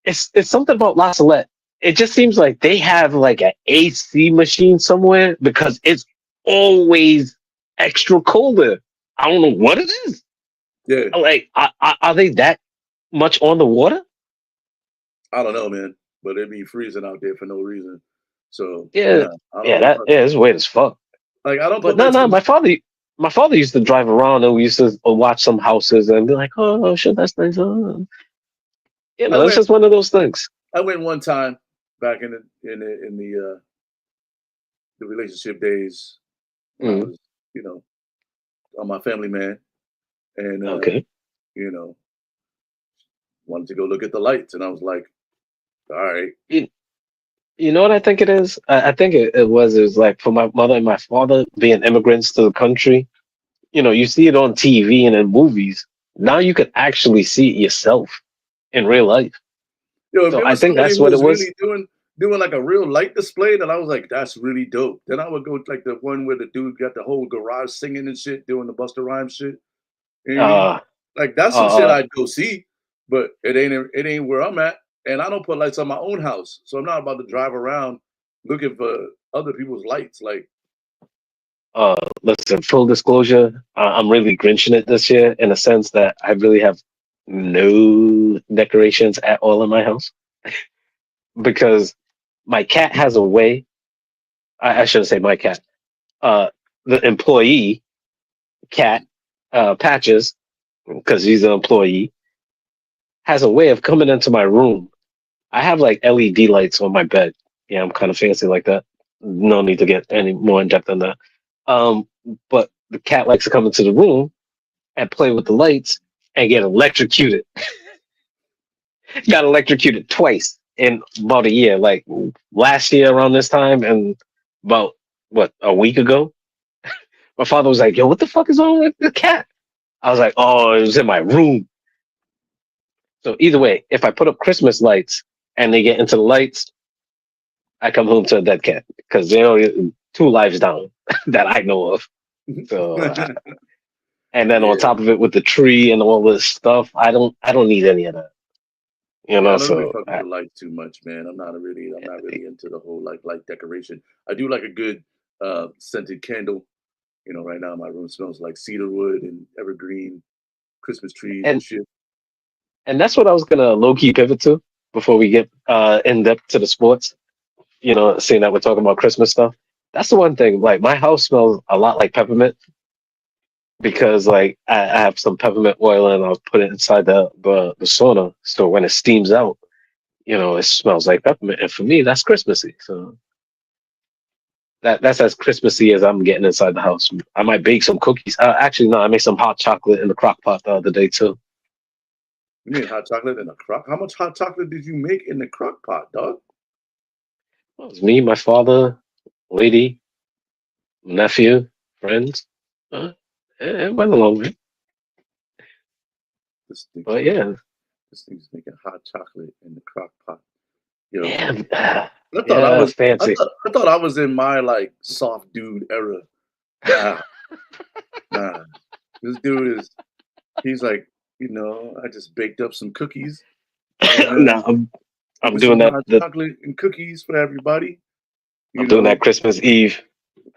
it's something about La Salette. It just seems like they have like an AC machine somewhere because it's always extra colder. I don't know what it is.
Yeah,
Like, are they that much on the water?
I don't know, man, but it'd be freezing out there for no reason. So
Yeah,
nah, I don't
yeah,
be
that
fucking
yeah, it's weird as fuck.
like I don't
But
put
no,
like
no,
some.
my father used to drive around and we used to watch some houses and be like, oh shit, that's nice. You
I
know, it's
went
just one of those things.
I went one time back the relationship days when I
Mm,
was on my family man and
okay.
you know wanted to go look at the lights and I was like, all right,
You, you know what I think it is? I think it was like for my mother and my father being immigrants to the country. You know, you see it on TV and in movies. Now you can actually see it yourself in real life.
yo, if
So
there
I
was
think
somebody
that's
who
what it
was
was.
really doing like a real light display, then I was like, that's really dope. Then I would go to, like the one where the dude got the whole garage singing and shit, doing the Buster Rhymes shit. You know what I mean?
Uh,
Like that's some shit
uh,
I'd go see, but it ain't where I'm at. And I don't put lights on my own house. So I'm not about to drive around looking for other people's lights. Like,
Listen, full disclosure, I'm really grinching it this year in a sense that I really have no decorations at all in my house because my cat has a way. I shouldn't say my cat. Uh, the employee cat, Patches, because he's an employee, has a way of coming into my room. I have like LED lights on my bed. Yeah, I'm kind of fancy like that. No need to get any more in depth than that. But the cat likes to come into the room and play with the lights and get electrocuted. Got electrocuted twice in about a year, like last year around this time and about what a week ago. My father was like, "Yo, what the fuck is wrong with the cat?" I was like, "Oh, it was in my room." So either way, if I put up Christmas lights and they get into the lights, I come home to a dead cat because they only two lives down that I know of. So, and then on
Yeah,
top of it with the tree and all this stuff, I don't need any of that. You
yeah.
know,
I don't really
so
fuck with the lights too much, man. I'm not really into the whole like light decoration. I do like a good scented candle. You know, right now my room smells like cedarwood and evergreen Christmas trees and
and
shit.
and that's what I was gonna low key pivot to before we get in depth to the sports. You know, seeing that we're talking about Christmas stuff. That's the one thing. Like my house smells a lot like peppermint because like I have some peppermint oil and I'll put it inside the sauna. So when it steams out, you know, it smells like peppermint. And for me, that's Christmassy. So that's as Christmassy as I'm getting inside the house. I might bake some cookies. Actually, no, I made some hot chocolate in the crock pot the other day too.
You made hot chocolate in a crock. How much hot chocolate did you make in the crock pot, dog?
It was me, my father, lady, nephew, friends. It went a long way.
This thing's
But
making
yeah,
this thing's making hot chocolate in the crock pot. Yo,
yeah,
I thought I
yeah,
was
fancy.
I thought I was in my like soft dude era. Nah, nah. This dude is he's like, I just baked up some cookies and
No, I'm
doing
doing
some
that.
hot chocolate and cookies for everybody.
I'm
You
doing that
know,
Christmas Eve.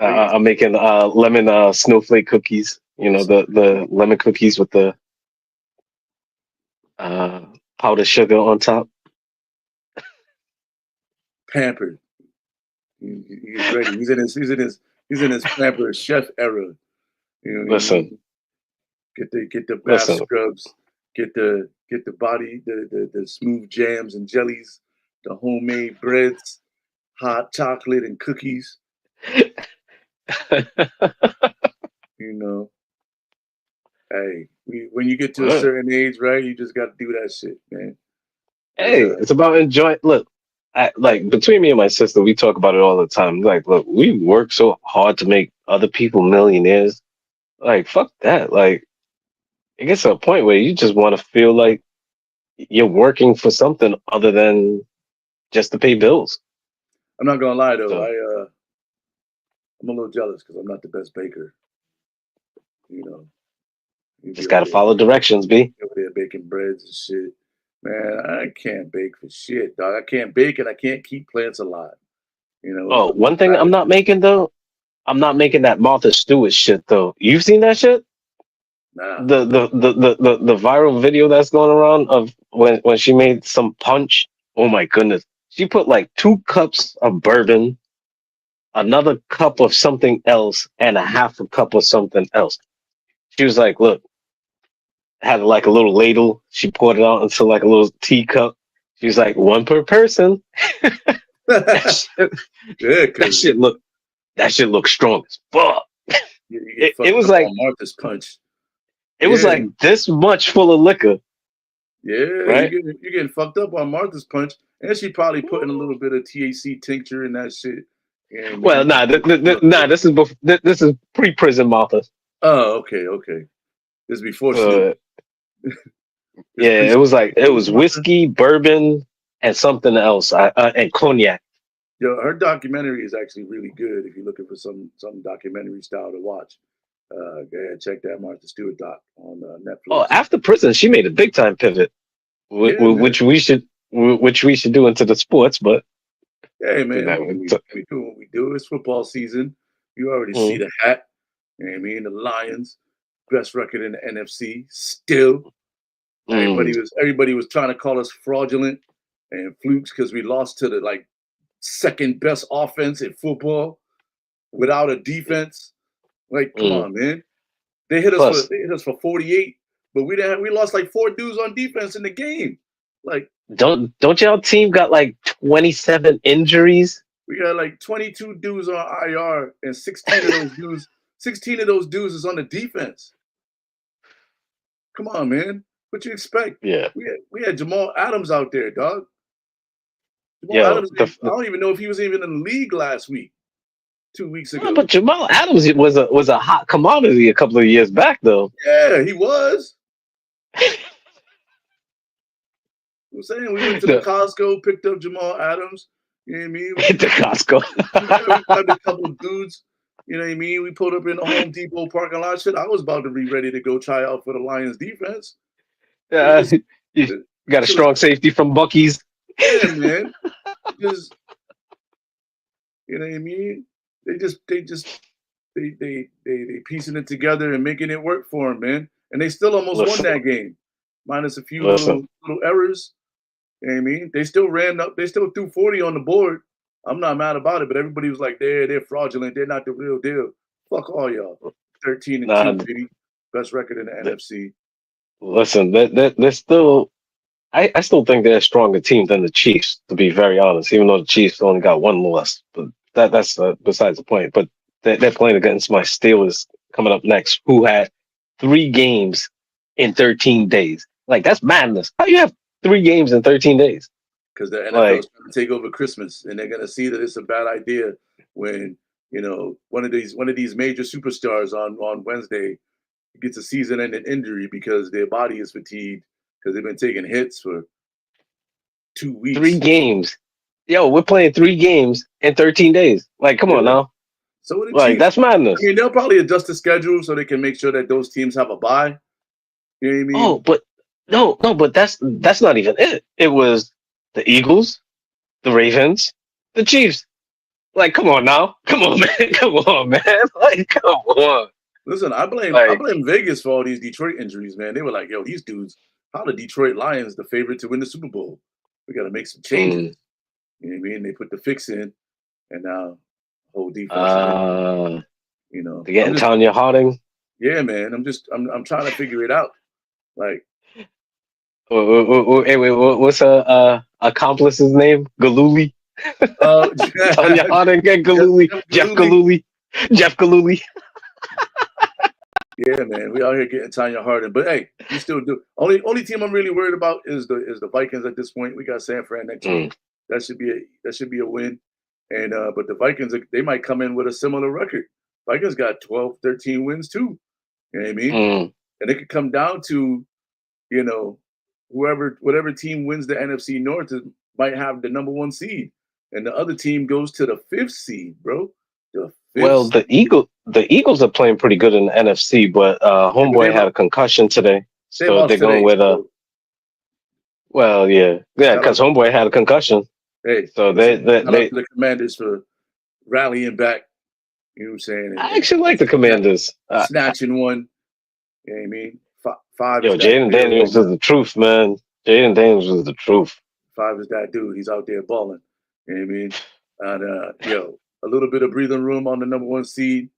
bringing
I'm making lemon snowflake cookies. You know,
some
the lemon cookies with the uh, powdered sugar on top.
pampered. He's ready. He's in his pampered chef era.
Listen,
Get the bath
listen.
scrubs, get the body, the smooth jams and jellies, the homemade breads, hot chocolate and cookies. You know, hey, when you get to a
Well,
certain age, right, you just got to do that shit, man. And
hey, it's about enjoying. Look, like between me and my sister, we talk about it all the time. Like, look, we work so hard to make other people millionaires. Like, fuck that. Like, it gets to a point where you just want to feel like you're working for something other than just to pay bills.
I'm not gonna lie though,
So
I'm a little jealous because I'm not the best baker. You know, you be
just gotta
over there,
follow directions, B.
over there baking breads and shit. Man, I can't bake for shit, dog. I can't bake and I can't keep plants alive.
Oh,
I'm
one thing
bad
I'm
at
not
this.
making though, I'm not making that Martha Stewart shit though. You've seen that shit?
Nah.
The viral video that's going around of when she made some punch. Oh my goodness. She put like 2 cups of bourbon, another cup of something else, and a half a cup of something else. She was like, look, had like a little ladle. She poured it out into like a little teacup. She was like, one per person. That
Yeah,
shit, that
because
shit look that shit look strong as fuck.
you get
It
fucked
was
up
like
on Martha's punch.
it was
Yeah,
like this much full of liquor,
yeah,
right?
you getting fucked up on Martha's punch, and she probably putting a little bit of THC tincture in that shit. Yeah, I
Well,
mean,
nah,
look
nah.
good.
This is pre-prison Martha.
Oh, okay, okay. This is before Snoop.
So
This
yeah,
pre
it was like it
Snoop
was
Martha.
whiskey, bourbon, and something else, and cognac.
Yo, her documentary is actually really good. If you're looking for some documentary style to watch, go ahead check that Martha Stewart doc on
Oh,
Netflix.
after prison, she made a big time pivot,
Yeah, man.
which we should do into the sports, but
Hey,
you
man,
know,
we do what we do. It's football season. You already see
mm,
the hat. You know what I mean? The Lions, best record in the NFC. Still,
mm,
everybody was trying to call us fraudulent and flukes because we lost to the like second best offense in football without a defense. Like, come
mm.
on, man.
Plus,
They hit us for 48, but we lost like 4 dudes on defense in the game. Like
don't y'all team got like 27 injuries?
we got like 22 dudes on IR, and 16 of those dudes is on the defense. Come on, man. What you expect?
Yeah,
We had Jamal Adams out there, dog. Jamal
yo,
Adams, I don't even know if he was even in the league last week. 2 weeks
Oh,
ago.
but Jamal Adams was a hot commodity a couple of years back, though.
Yeah, he was. I'm saying we went to the
The
Costco, picked up Jamal Adams. You know what I mean?
the Costco.
We grabbed a couple of dudes. You know what I mean? We pulled up in the Home Depot parking lot. Shit, I was about to be ready to go try out for the Lions defense. They
Yeah,
just,
you
the
got a
shit was,
strong safety from Bucky's.
yeah, man. Just, you know what I mean? They piecing it together and making it work for them, man. And they still almost won
Listen,
that game, minus a few
listen.
little errors. You know what I mean? They still ran up. They still threw 40 on the board. I'm not mad about it, but everybody was like, they're fraudulent. They're not the real deal. Fuck all y'all. 13-2,
Nah,
baby. Best record in the NFC.
listen. They're still. I still think they're a stronger team than the Chiefs, to be very honest. Even though the Chiefs only got one loss, but that's besides the point. But they're playing against my Steelers coming up next, who had 3 games in 13 days. Like that's madness. How you have 3 games in 13 days?
Because the NFL
Like,
is trying to take over Christmas, and they're gonna see that it's a bad idea when one of these major superstars on Wednesday gets a season-ending injury because their body is fatigued because they've been taking hits for 2 weeks.
3 games. Yo, we're playing 3 games in 13 days. Like, come on
Yeah.
now.
So are the
Like,
Chiefs.
that's
I
madness.
mean, they'll probably adjust the schedule so they can make sure that those teams have a bye. You know what I
Oh,
mean?
but no, but that's not even it. It was the Eagles, the Ravens, the Chiefs. Like, come on now. Come on, man. Come on, man. Like, come on.
Listen, I
Like,
blame Vegas for all these Detroit injuries, man. They were like, "Yo, these dudes, how the Detroit Lions the favorite to win the Super Bowl? We got to make some
mm,
changes." You know what I mean? They put the fix in, and now whole defense is in.
uh,
You know,
they're
I'm
getting
just,
Tanya Harding.
yeah, man. I'm trying to figure it out. Like,
Wait, what's accomplice's name? Galooly. Tanya
Jeff,
Harding and Galooly.
Jeff
Jeff
Galooly.
Galooly. Jeff Galooly.
Yeah, man, we out here getting Tanya Harding, but hey, we still do. Only team I'm really worried about is the Vikings at this point. We got San Fran next week.
Mm,
That should be a win, and but the Vikings they might come in with a similar record. Vikings got 12, 13 wins too. You know what I mean?
mm.
And it could come down to you know whatever team wins the NFC North might have the number one seed, and the other team goes to the fifth seed, bro. The fifth
Well,
seed.
the Eagles are playing pretty good in the NFC, but
Yeah, but
Homeboy had a concussion today,
they
so they're
lost
going
today,
with a.
so
Well, yeah,
shout
because
out.
Homeboy had a concussion,
Hey,
so
listen,
they they
shout out
they.
to the Commanders for rallying back. You know what I'm saying?
I actually like the Commanders.
Snatching one. You know what I mean? Five is
Yo,
that
Jaden
player right
Daniels is
now.
the truth, man. Jaden Daniels is the truth.
Five is that dude. He's out there balling. You know what I mean? And a little bit of breathing room on the number one seed.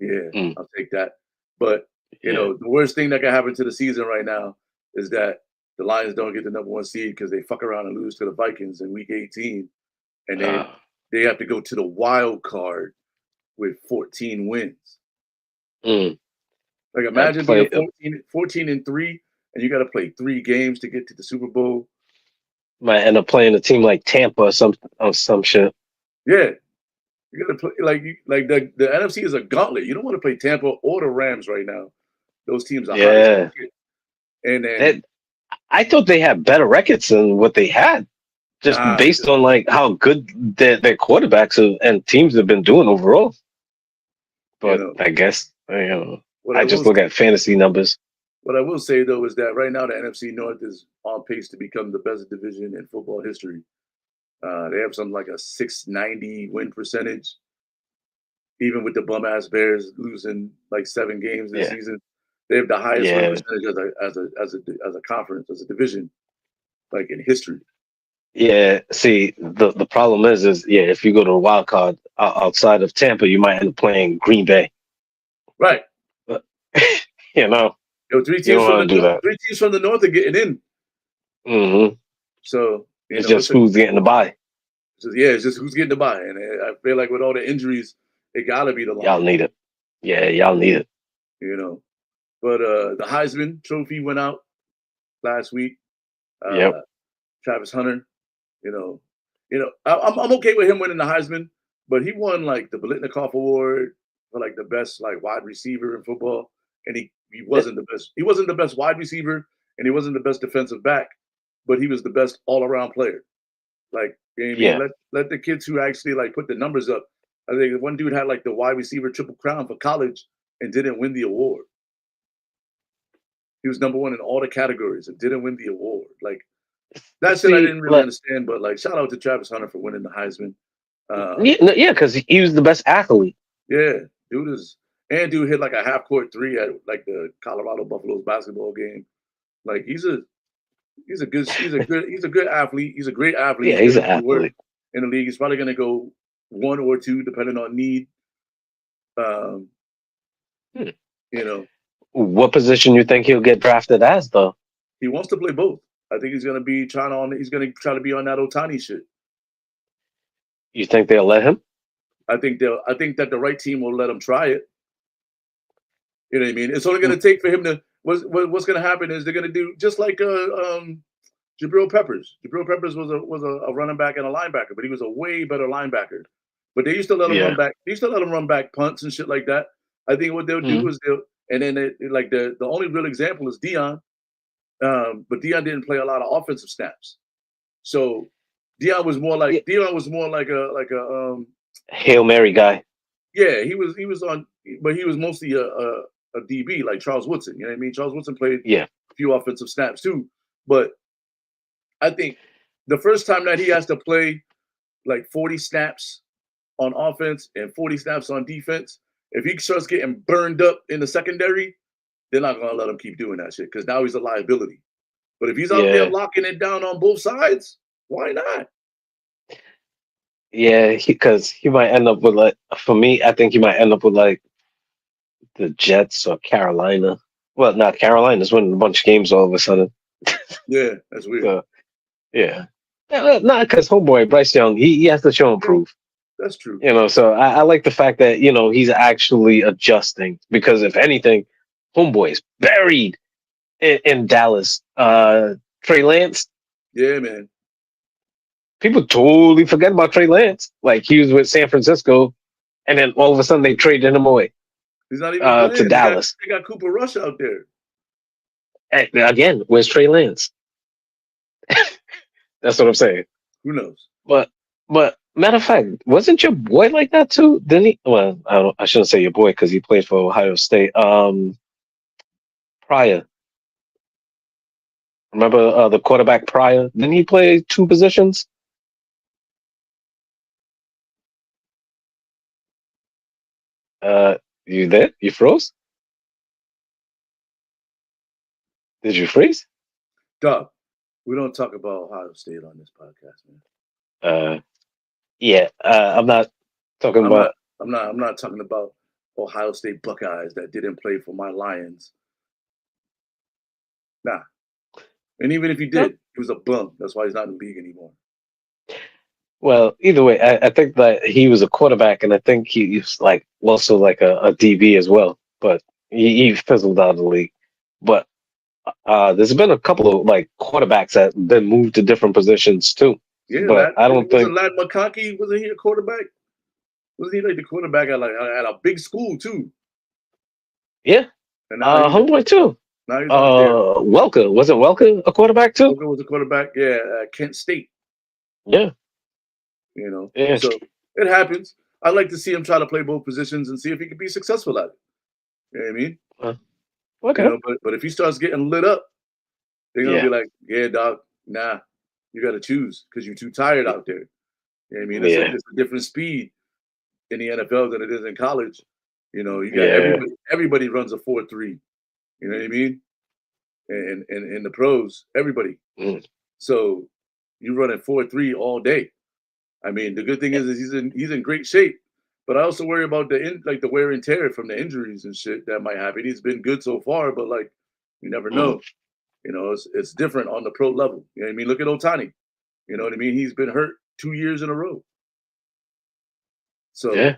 Yeah,
Mm,
I'll take that. But
yeah.
the worst thing that can happen to the season right now is that the Lions don't get the number one seed because they fuck around and lose to the Vikings in week 18. And then
Uh,
they have to go to the wild card with 14 wins.
mm.
Like
And
imagine being
play
14-3 and you got to play 3 games to get to the Super Bowl.
might end up playing a team like Tampa or some shit.
Yeah, you got to play like the NFC is a gauntlet. You don't want to play Tampa or the Rams right now. Those teams are hot as
Yeah,
shit. And then
that I thought they had better records than what they had, just
nah,
based on like how good their quarterbacks and teams have been doing overall.
you
But
know
I guess
what I
I
will
just look at fantasy numbers.
what I will say though is that right now the NFC North is on pace to become the best division in football history. They have something like a 690 win percentage, even with the bum ass Bears losing like 7 games this
Yeah,
season. They have the highest win
yeah,
percentage as a conference, as a division, like in history.
yeah. See, the problem is yeah, if you go to a wild card outside of Tampa, you might end up playing Green Bay.
Right.
But, you know,
Three
you
teams
don't
from the
want to do
north,
that.
3 teams from the north are getting in.
Hmm.
So
It's just
it's a
who's getting the buy.
it's just who's getting the buy, and I feel like with all the injuries, it gotta be the
Y'all
Lions.
need it. Yeah, y'all need it.
You know, but the Heisman Trophy went out last week.
Yep.
Uh, Travis Hunter, you know, I'm okay with him winning the Heisman. but he won like the Bolitnikoff Award for like the best like wide receiver in football, and he
Eh,
wasn't the best. He wasn't the best wide receiver, and he wasn't the best defensive back, but he was the best all around player. Like, you know what I mean?
yeah.
Let the kids who actually like put the numbers up. I think one dude had like the wide receiver triple crown for college and didn't win the award. He was number one in all the categories and didn't win the award. Like that shit I
See,
didn't really
like,
understand, but like shout out to Travis Hunter for winning the Heisman.
yeah,
Um,
no, yeah, because he was the best athlete.
yeah, dude is and dude hit like a half court three at like the Colorado Buffaloes basketball game. Like he's a good athlete. He's a great athlete.
Yeah,
He's
he's
gonna
an
do work
athlete.
in the league. He's probably gonna go one or two depending on need. Um,
Hmm.
you know,
What position you think he'll get drafted as, though?
he wants to play both. I think he's gonna try to be on that Otani shit.
You think they'll let him?
I think that the right team will let him try it. You know what I mean? It's only gonna take for him to what's gonna happen is they're gonna do just like Jabril Peppers. Jabril Peppers was a running back and a linebacker, but he was a way better linebacker. But they used to let him run
Yeah.
back. They used to let him run back punts and shit like that. I think what they'll do
Mhm.
is and then like the only real example is Dion. But Dion didn't play a lot of offensive snaps. So
Yeah.
Dion was more like a
Hail Mary guy.
yeah, he was on, but he was mostly a DB like Charles Woodson. You know what I mean? Charles Woodson played
Yeah.
a few offensive snaps too, but I think the first time that he has to play like 40 snaps on offense and 40 snaps on defense, if he starts getting burned up in the secondary, they're not gonna let him keep doing that shit because now he's a liability. But if he's out there
Yeah.
locking it down on both sides, why not?
Yeah. Because he might end up with like, for me, I think he might end up with like the Jets or Carolina. Well, not Carolina's winning a bunch of games all of a sudden.
Yeah, that's weird.
So yeah. Not because homeboy Bryce Young, he has to show and prove.
That's true.
So I like the fact that, he's actually adjusting because if anything, homeboy is buried in Dallas. Trey Lance,
Yeah, man.
people totally forget about Trey Lance. Like he was with San Francisco, and then all of a sudden they traded him away
He's not even
to
playing.
Dallas.
They got Cooper Rush out there.
And again, where's Trey Lance? That's what I'm saying.
Who knows?
But matter of fact, wasn't your boy like that too? Didn't he? Well, I shouldn't say your boy because he played for Ohio State. Pryor, remember the quarterback Pryor? Didn't he play two positions? You there? You froze? Did you freeze?
Dog, we don't talk about Ohio State on this podcast, man.
Uh, yeah. I'm not talking
I'm not.
about.
I'm not talking about Ohio State Buckeyes that didn't play for my Lions. Nah. And even if he
No.
did, he was a bum. That's why he's not in the league anymore.
Well, either way, I think that he was a quarterback, and I think he's like also like a DB as well. But he fizzled out of the league. But there's been a couple of like quarterbacks that been moved to different positions too.
Yeah,
But I don't think,
wasn't Lad McConkey, wasn't he a quarterback? Wasn't he like the quarterback at a big school too?
yeah,
And
homeboy too.
now he's out there.
Welker, wasn't Welker a quarterback too?
Booker was a quarterback, yeah, at Kent State.
Yeah,
You know,
yeah.
so it happens. I like to see him try to play both positions and see if he can be successful at it. You know what I mean?
Uh,
You
okay.
know, but if he starts getting lit up, they're gonna be
Yeah,
like, "Yeah, dog, nah, you got to choose because you're too tired out there." You know what I mean?
yeah,
It's a different speed in the NFL than it is in college. You know, you got
yeah.
everybody runs a 4-3. You know what I mean? And in the pros, everybody.
Mm.
So you running 4-3 all day. I mean, the good thing is he's in great shape. But I also worry about the wear and tear from the injuries and shit that might happen. He's been good so far, but like you never
Mm.
know. You know, it's different on the pro level. You know what I mean? Look at Otani. You know what I mean? He's been hurt 2 years in a row. So
Yeah,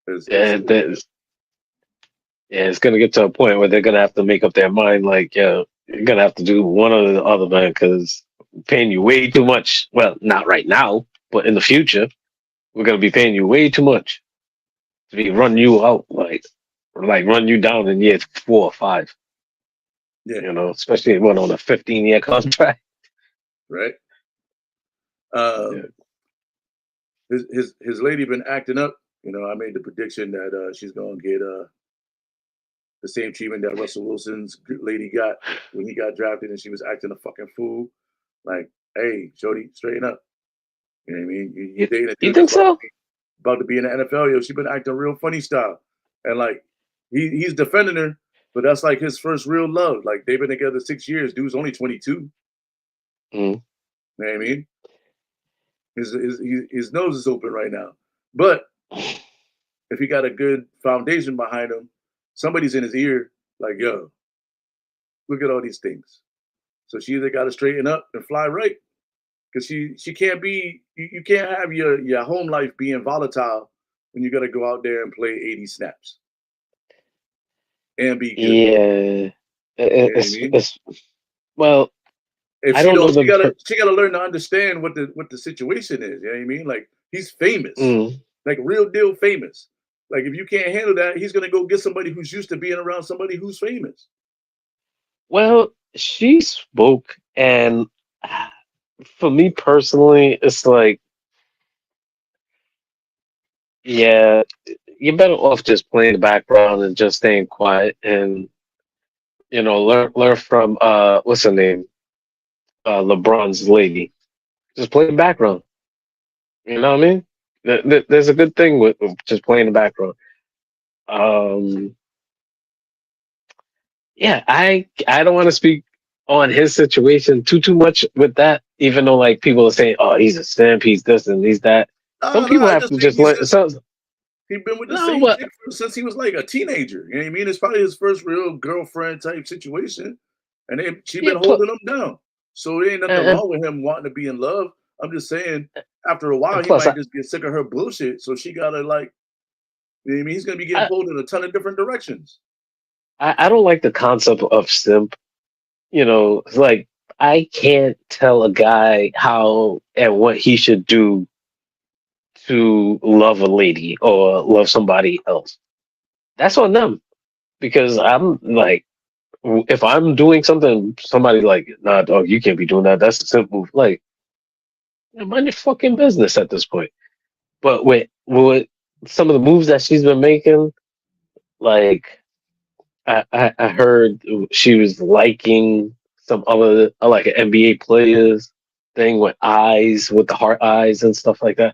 it's
yeah. Yeah, it's gonna get to a point where they're gonna have to make up their mind. Like, yeah, you're gonna have to do one or the other, man, because paying you way too much. Well, not right now, but in the future, we're gonna be paying you way too much to be run you out, like run you down in year 4 or 5.
Yeah,
Especially when on a 15-year contract.
right.
Yeah.
Um, his lady been acting up. I made the prediction that she's gonna get the same treatment that Russell Wilson's lady got when he got drafted, and she was acting a fucking fool. Like, hey, Jody, straighten up. You know what I mean? You
You,
dating a
you
dude
think
that's
so?
about to be in the NFL. Yo, she been acting real funny style, and like he's defending her, but that's like his first real love. Like they've been together 6 years. Dude's only 22.
Mm.
You know what I mean? His nose is open right now, but if he got a good foundation behind him, somebody's in his ear, like, yo, look at all these things. So she either got to straighten up and fly right, because she can't be. You can't have your home life being volatile when you got to go out there and play 80 snaps and be good.
Yeah.
You know what I mean?
It's well,
If
I
she
don't know
don't,
the.
she gotta learn to understand what the situation is. You know what I mean? Like he's famous,
Mm.
like real deal famous. Like if you can't handle that, he's gonna go get somebody who's used to being around somebody who's famous.
Well, she spoke, and for me personally, it's like, yeah, you're better off just playing the background and just staying quiet, and learn from what's her name, LeBron's lady. Just play the background. You know what I mean? There's a good thing with just playing the background. Um, yeah, I don't want to speak on his situation too much with that, even though like people are saying, "Oh, he's a simp, he's this and he's that." Some
No,
people
I
have
just
to
think
just
he's
let.
just
So
he's been with the
no,
same
but
chick since he was like a teenager. You know what I mean? It's probably his first real girlfriend type situation, and she
yeah,
been holding him down. So there ain't nothing
and,
wrong with him wanting to be in love. I'm just saying, after a while,
and
he
plus,
might just get sick of her bullshit. So she gotta like, you know what I mean? He's gonna be getting
I,
pulled in a ton of different directions.
I don't like the concept of simp. It's like I can't tell a guy how and what he should do to love a lady or love somebody else. That's on them because I'm like, if I'm doing something, somebody like, nah, dog, you can't be doing that. That's a simple, like, mind your fucking business at this point. But with some of the moves that she's been making, like, I heard she was liking some other, like an NBA players thing with eyes, with the heart eyes and stuff like that.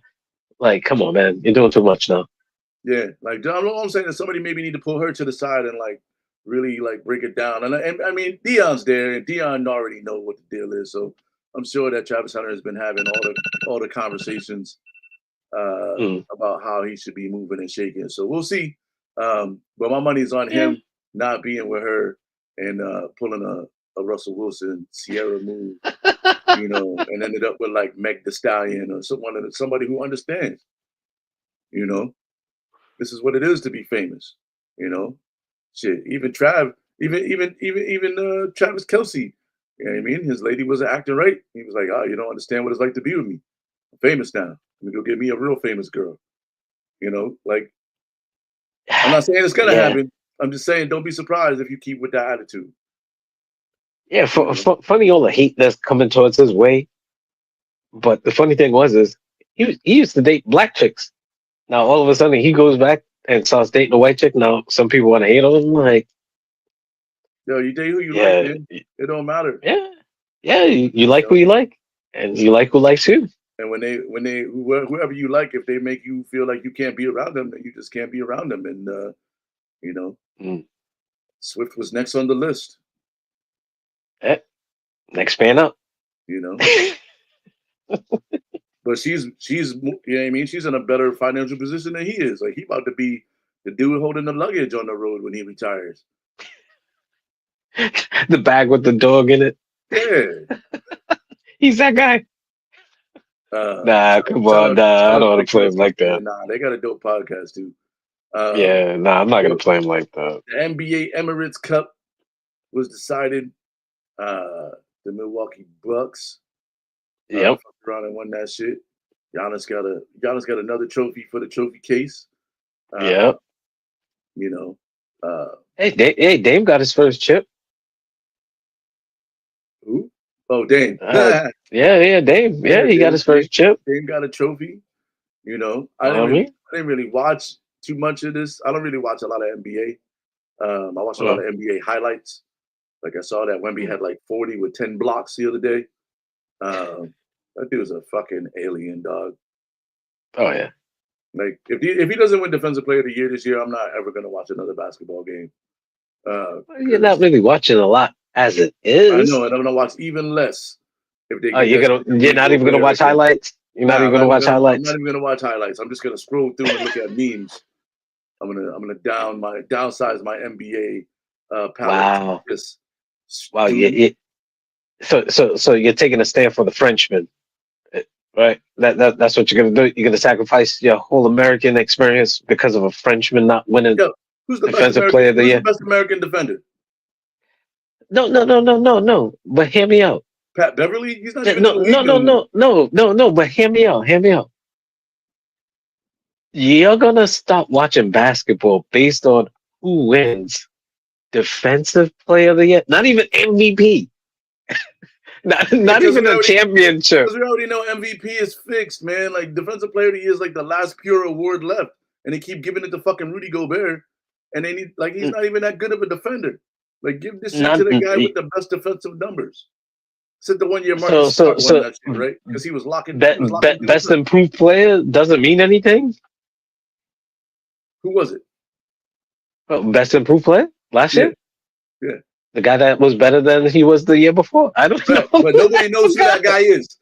Like, come on, man, you're doing too much now.
Yeah, like I'm saying that somebody maybe need to pull her to the side and like really like break it down. And I mean, Dion's there, and Dion already know what the deal is. So I'm sure that Travis Hunter has been having all the conversations
Mm.
about how he should be moving and shaking. So we'll see. But my money's on
Yeah.
him not being with her and pulling a Russell Wilson Sierra move, and ended up with like Meg the Stallion or somebody who understands. You know, this is what it is to be famous. You know, shit. Even Travis Kelsey. You know what I mean? His lady was acting right. He was like, "Oh, you don't understand what it's like to be with me. I'm famous now. Let me go get me a real famous girl." Like I'm not saying it's gonna
Yeah.
happen. I'm just saying don't be surprised if you keep with that attitude.
Yeah.
You know?
Funny all the hate that's coming towards his way. But the funny thing is he used to date black chicks. Now all of a sudden he goes back and starts dating a white chick. Now some people want to hate on him. Like,
Yo, you date who you like,
yeah,
man. It don't matter.
yeah, yeah. You
You
like who
know?
you like, and you like who likes you.
And whoever you like, if they make you feel like you can't be around them, then you just can't be around them. And you know,
Mm.
Swift was next on the list.
Yeah, next man up.
You know, but she's you know what I mean. She's in a better financial position than he is. Like he about to be the dude holding the luggage on the road when he retires.
The bag with the dog in it.
Yeah.
He's that guy. Nah, come on, nah.
Shout
I
out
don't
to
want
the
to play him
Kelsey
like that.
man. Nah, they got a dope podcast too.
Yeah, nah, I'm not gonna
The
play him like that.
NBA Emirates Cup was decided. Uh, the Milwaukee Bucks
Yep.
fucked around and won that shit. Giannis got another trophy for the trophy case.
Yeah.
You know, uh,
Hey, Dame got his first chip.
who? Oh, Dame.
Yeah, Dame.
Yeah,
Yeah, he got his
Dame,
first chip.
Dame got a trophy. You know,
You know what I mean?
I didn't really watch too much of this. I don't really watch a lot of NBA. I watch a lot
Mm.
of NBA highlights. Like I saw that Wemby had like 40 with 10 blocks the other day. That dude's a fucking alien, dog.
Oh yeah.
Like if he doesn't win Defensive Player of the Year this year, I'm not ever gonna watch another basketball game.
You're not
Because
really watching a lot as it
I
is.
know, and I'm gonna watch even less if they
Oh,
give that shit to
you're
Rudy
not even gonna
Gobert
watch
again.
highlights. You're not
Nah,
even gonna watch
I'm not
highlights.
even gonna watch highlights. I'm just gonna scroll through and look at memes. I'm gonna downsize my NBA palette.
Wow.
Just
Wow.
dude.
So you're taking a stand for the Frenchman, right? That's what you're gonna do. You're gonna sacrifice your whole American experience because of a Frenchman not winning
Yo,
Defensive Player of the
Who's the
Year.
best American defender?
No. But hear me out.
Pat Beverly? He's not even in
No,
the
no,
league
no,
no more.
no, no, no, no. But hear me out. Hear me out. You're gonna stop watching basketball based on who wins Defensive Player of the Year. Not even MVP.
Yeah,
Not even a championship.
because we already know MVP is fixed, man. Like defensive player of the year is like the last pure award left, and they keep giving it to fucking Rudy Gobert, and they need like he's
N-
not even that good of a defender. Like give this shit to
Not
the guy with the best defensive numbers. Said the 1 year Marcus
so
Smart
so
won
so.
that shit, right? Because
Be,
he was locking dudes
best
up.
improved player doesn't mean anything.
Who was it?
Best improved player last
Yeah,
year,
yeah.
the guy that was better than he was the year before. I don't know.
But nobody
I
knows who that
forgot.
guy is.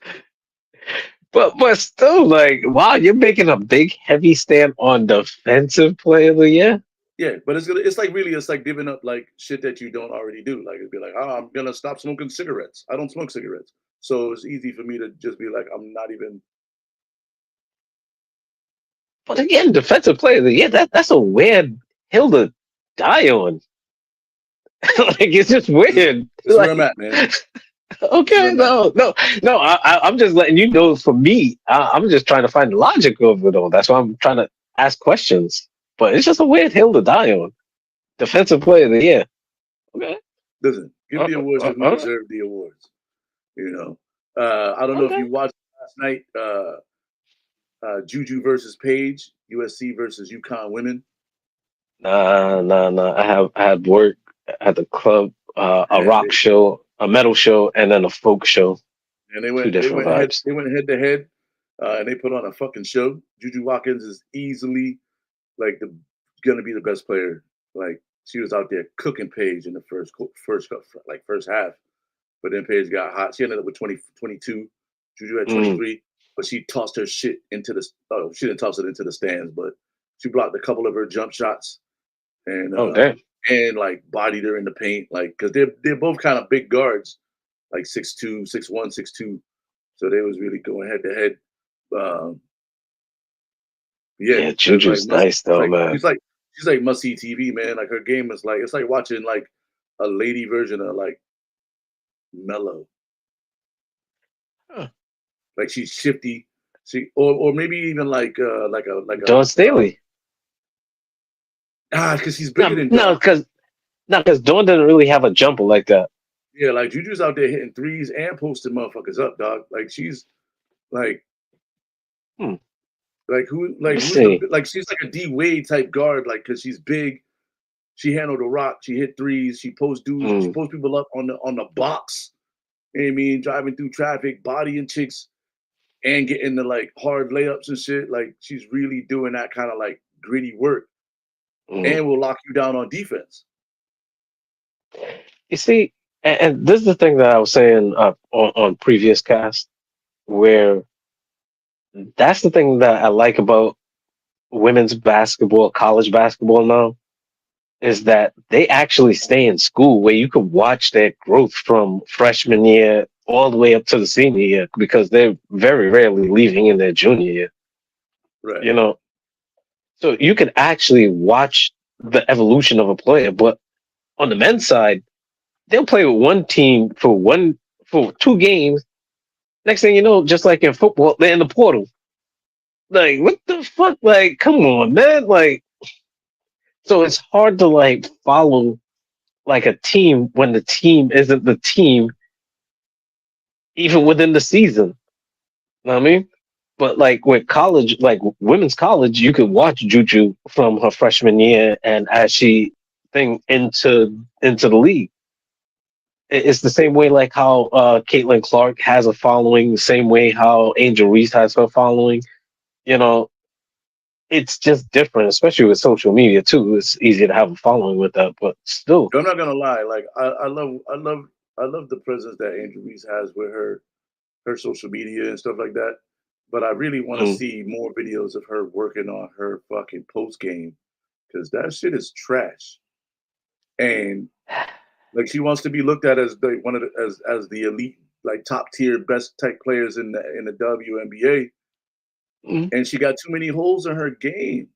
But still, like, wow, you're making a big heavy stand on defensive player of the year.
Yeah, but it's like giving up like shit that you don't already do. Like it'd be like, oh, I'm gonna stop smoking cigarettes. I don't smoke cigarettes, so it's easy for me to just be like, I'm not even.
But again, defensive player of the year, that's a weird hill to die on. Like it's just weird.
This is where I'm
Like
at, man. This is where
okay,
I'm at.
no. I'm just letting you know. For me, I'm just trying to find the logic of it all. That's why I'm trying to ask questions. But it's just a weird hill to die on. Defensive player of the year. Okay.
Listen, give the awards to who
All right.
deserved the awards. You know, I don't know if
Okay.
you watched last night. Juju versus Page, USC versus UConn women.
Nah. I had work at the club, a
And
rock show, a metal show, and then a folk show. Two different vibes.
they went head to head, and they put on a fucking show. Juju Watkins is easily like the gonna be the best player. Like she was out there cooking Paige in the first half, but then Paige got hot. She ended up with 22. Juju had
Mm.
23, but she tossed her shit into the. Oh, she didn't toss it into the stands, but she blocked a couple of her jump shots
Oh damn.
and like bodied her in the paint, like because they're both kind of big guards, like 6'2", 6'1", 6'2". So they was really going head to head. Um, yeah,
Yeah,
it was like
Juju's nice though, man.
she's like must see TV, man. Like her game is like it's like watching like a lady version of like Mellow.
Huh.
Like she's shifty. Or maybe even like
Dawn Staley.
because she's bigger
No,
than
no,
Dawn.
because Dawn didn't really have a jumper like that.
Yeah, like Juju's out there hitting threes and posting motherfuckers up, dog. Like she's like
Hmm. Let me
who's the
see.
like she's like a D Wade type guard, like because she's big. She handled the rock. She hit threes. She posts dudes. She
Mm.
posts people up on the box. You know what I mean? Driving through traffic, bodying chicks, and getting the like hard layups and shit. Like she's really doing that kind of like gritty work,
Mm.
and will lock you down on defense.
You see, and this is the thing that I was saying on previous cast, where that's the thing that I like about women's basketball, college basketball now, is that they actually stay in school where you can watch their growth from freshman year all the way up to the senior year because they're very rarely leaving in their junior year.
Right.
You know, so you can actually watch the evolution of a player. But on the men's side, they'll play with one team for 2 games. Next thing you know, just like in football, they're in the portal. Like, what the fuck? Like, come on, man. Like, so it's hard to like follow like a team when the team isn't the team even within the season. Know what I mean? But like with college, like women's college, you could watch Juju from her freshman year and as she thing into the league. It's the same way like how Caitlin Clark has a following, the same way how Angel Reese has her following. You know, it's just different, especially with social media too. It's easier to have a following with that, but still.
I'm not gonna lie. Like I love the presence that Angel Reese has with her social media and stuff like that. But I really want to
Mm.
see more videos of her working on her fucking post game because that shit is trash. And like she wants to be looked at as the one of the as the elite, like top tier, best type players in the WNBA,
Mm.
and she got too many holes in her game.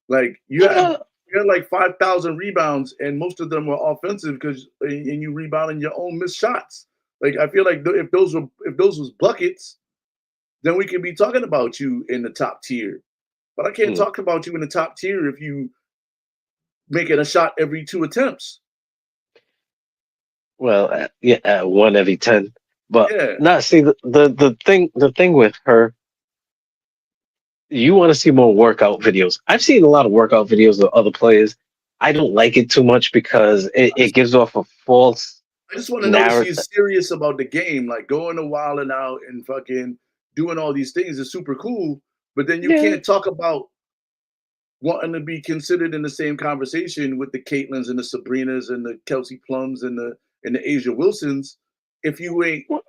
Like
Uh,
you had like 5,000 rebounds, and most of them were offensive because and you rebounding your own missed shots. Like I feel like if those was buckets, then we could be talking about you in the top tier. But I can't
mm.
talk about you in the top tier if you making a shot every two attempts.
Well, yeah, one every 10. But
Yeah,
not see the thing with her, you want to see more workout videos. I've seen a lot of workout videos of other players. I don't like it too much because it gives off a false
I just want to know that
narrative.
she's serious about the game, like going a while and out and fucking doing all these things is super cool. But then you
Yeah.
can't talk about wanting to be considered in the same conversation with the Caitlins and the Sabrinas and the Kelsey Plums and the Asia Wilsons if you ain't
w-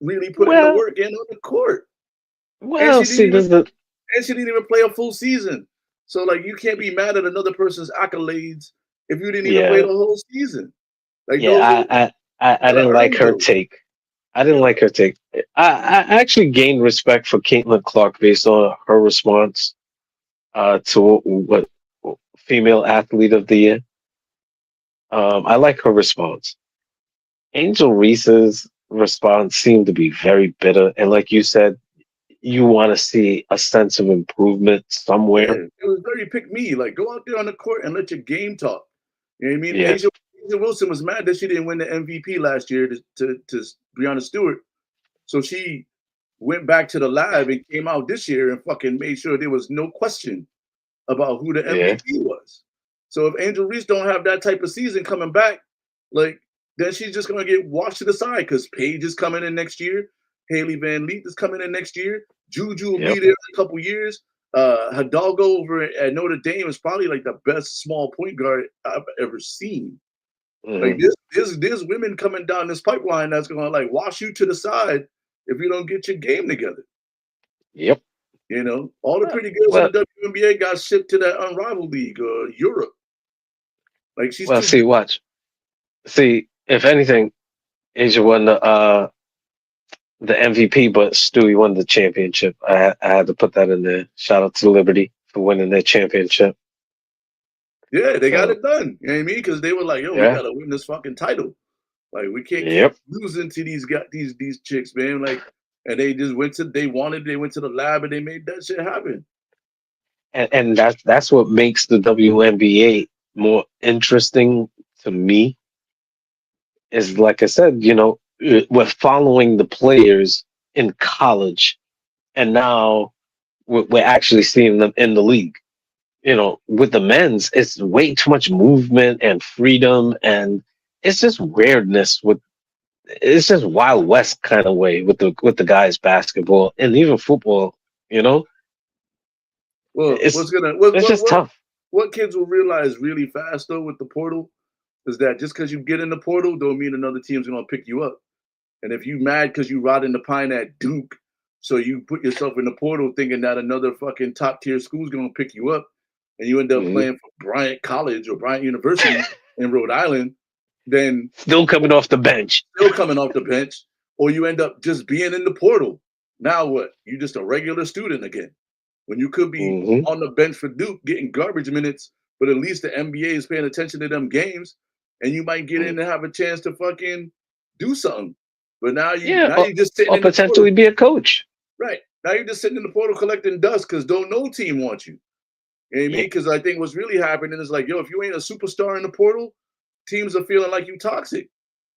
really putting the
Well,
work in on the court. And
well,
she didn't
see,
even
there's the
and she didn't even play a full season. So like you can't be mad at another person's accolades if you didn't even play
yeah,
the whole season. Like
yeah.
those are
I
gotta
didn't like
earn
her
those.
take. I didn't like her take. I actually gained respect for Caitlin Clark based on her response to what female athlete of the year. I like her response. Angel Reese's response seemed to be very bitter, and like you said, you want to see a sense of improvement
Yeah,
somewhere.
it was very pick me. Like go out there on the court and let your game talk. You know what I mean?
Yeah,
Asia Wilson was mad that she didn't win the MVP last year to Breonna Stewart. So she went back to the lab and came out this year and fucking made sure there was no question about who the
yeah,
MVP was. So if Angel Reese don't have that type of season coming back, like then she's just gonna get washed to the side because Paige is coming in next year, Haley Van Leet is coming in next year, Juju will be
yep.
there in a couple years. Hidalgo over at Notre Dame is probably like the best small point guard I've ever seen. Like
Hmm.
there's women coming down this pipeline that's gonna like wash you to the side if you don't get your game together.
Yep.
You know, all the pretty girls in the
Well,
WNBA got shipped to that unrivaled league, Europe. Like she's
well.
too
See,
good.
watch. See, if anything, Asia won the MVP, but Stewie won the championship. I had to put that in there. Shout out to Liberty for winning their championship.
Yeah, they got
So
it done. You know what I mean? Because they were like, yo, we
yeah,
gotta win this fucking title. Like we can't keep
yep.
losing to these chicks, man. Like, and they just they went to the lab and they made that shit happen.
And that's what makes the WNBA more interesting to me. Is like I said, we're following the players in college, and now we're actually seeing them in the league. With the men's, it's way too much movement and freedom, and it's just weirdness. It's just Wild West kind of way with the guys basketball and even football. You know,
Well,
it's it's
what
just tough.
what kids will realize really fast though with the portal is that just because you get in the portal don't mean another team's gonna pick you up. And if you mad because you riding the pine at Duke, so you put yourself in the portal thinking that another fucking top tier school's gonna pick you up, and you end up
Mhm.
playing for Bryant College or Bryant University in Rhode Island, then
Still coming off the bench.
still coming off the bench, or you end up just being in the portal. Now what? You just a regular student again. When you could be
Hmm.
on the bench for Duke getting garbage minutes, but at least the NBA is paying attention to them games, and you might get in and have a chance to fucking do something. But
Yeah,
now you just sitting
or
in the portal.
potentially be a coach.
Right. Now you're just sitting in the portal collecting dust because don't no team wants you. You know what I mean?
Yeah.
Because I think what's really happening is like, yo, if you ain't a superstar in the portal, teams are feeling like you toxic.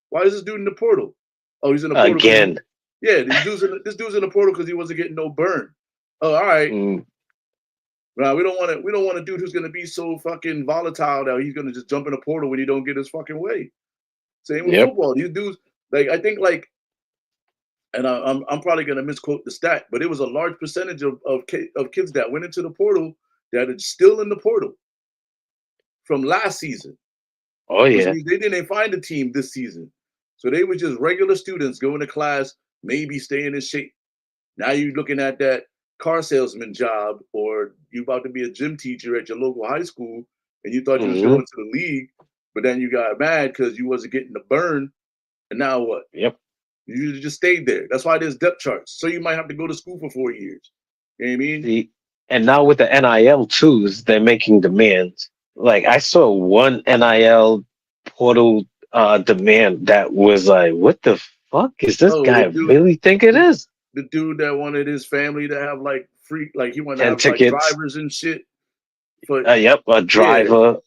Why is this dude in the portal? Oh, he's in the portal because
Again.
yeah, this dude's in the portal because he wasn't getting no burn. Oh, all right.
Mm,
Nah, we don't want a dude who's gonna be so fucking volatile that he's gonna just jump in a portal when he don't get his fucking way. Same with
yep.
football. These dudes, like I think like, and I'm probably gonna misquote the stat, but it was a large percentage of kids that went into the portal that are still in the portal from last season,
Oh
which
yeah.
means they didn't find a team this season. So they were just regular students going to class, maybe staying in shape. Now you're looking at that car salesman job, or you about to be a gym teacher at your local high school, and you thought you was
Hmm.
going to the league, but then you got mad because you wasn't getting the burn, and now what?
Yep.
You just stayed there. That's why there's depth charts. So you might have to go to school for 4 years. You know what I mean?
See, and now with the NIL twos, they're making demands. Like I saw one NIL portal demand that was like, what the fuck is this
Oh,
guy really think it
the,
is?
the dude that wanted his family to have like free, like he wanted to
10
have like
tickets.
drivers and shit. But
Yep, a
yeah,
driver,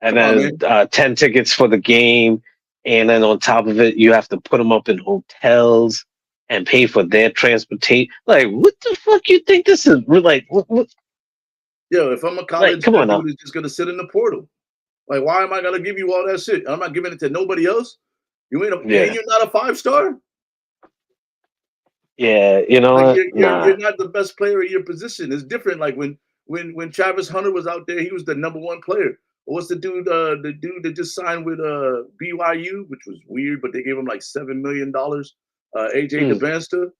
and
come on,
then
man.
10 tickets for the game, and then on top of it, you have to put them up in hotels and pay for their transportation. Like, what the fuck you think this is? We're like,
Yo, if I'm a
like,
college,
come
that
on
dude
now.
is just gonna sit in the portal. Like, why am I gonna give you all that shit? I'm not giving it to nobody else. You ain't a, and
Yeah,
you're not a 5 star.
yeah, you know
Like
what? Nah,
you're not the best player in your position. It's different. Like when Travis Hunter was out there, he was the number one player. What's the dude? The dude that just signed with BYU, which was weird, but they gave him like $7 million. AJ
mm,
DeBanster.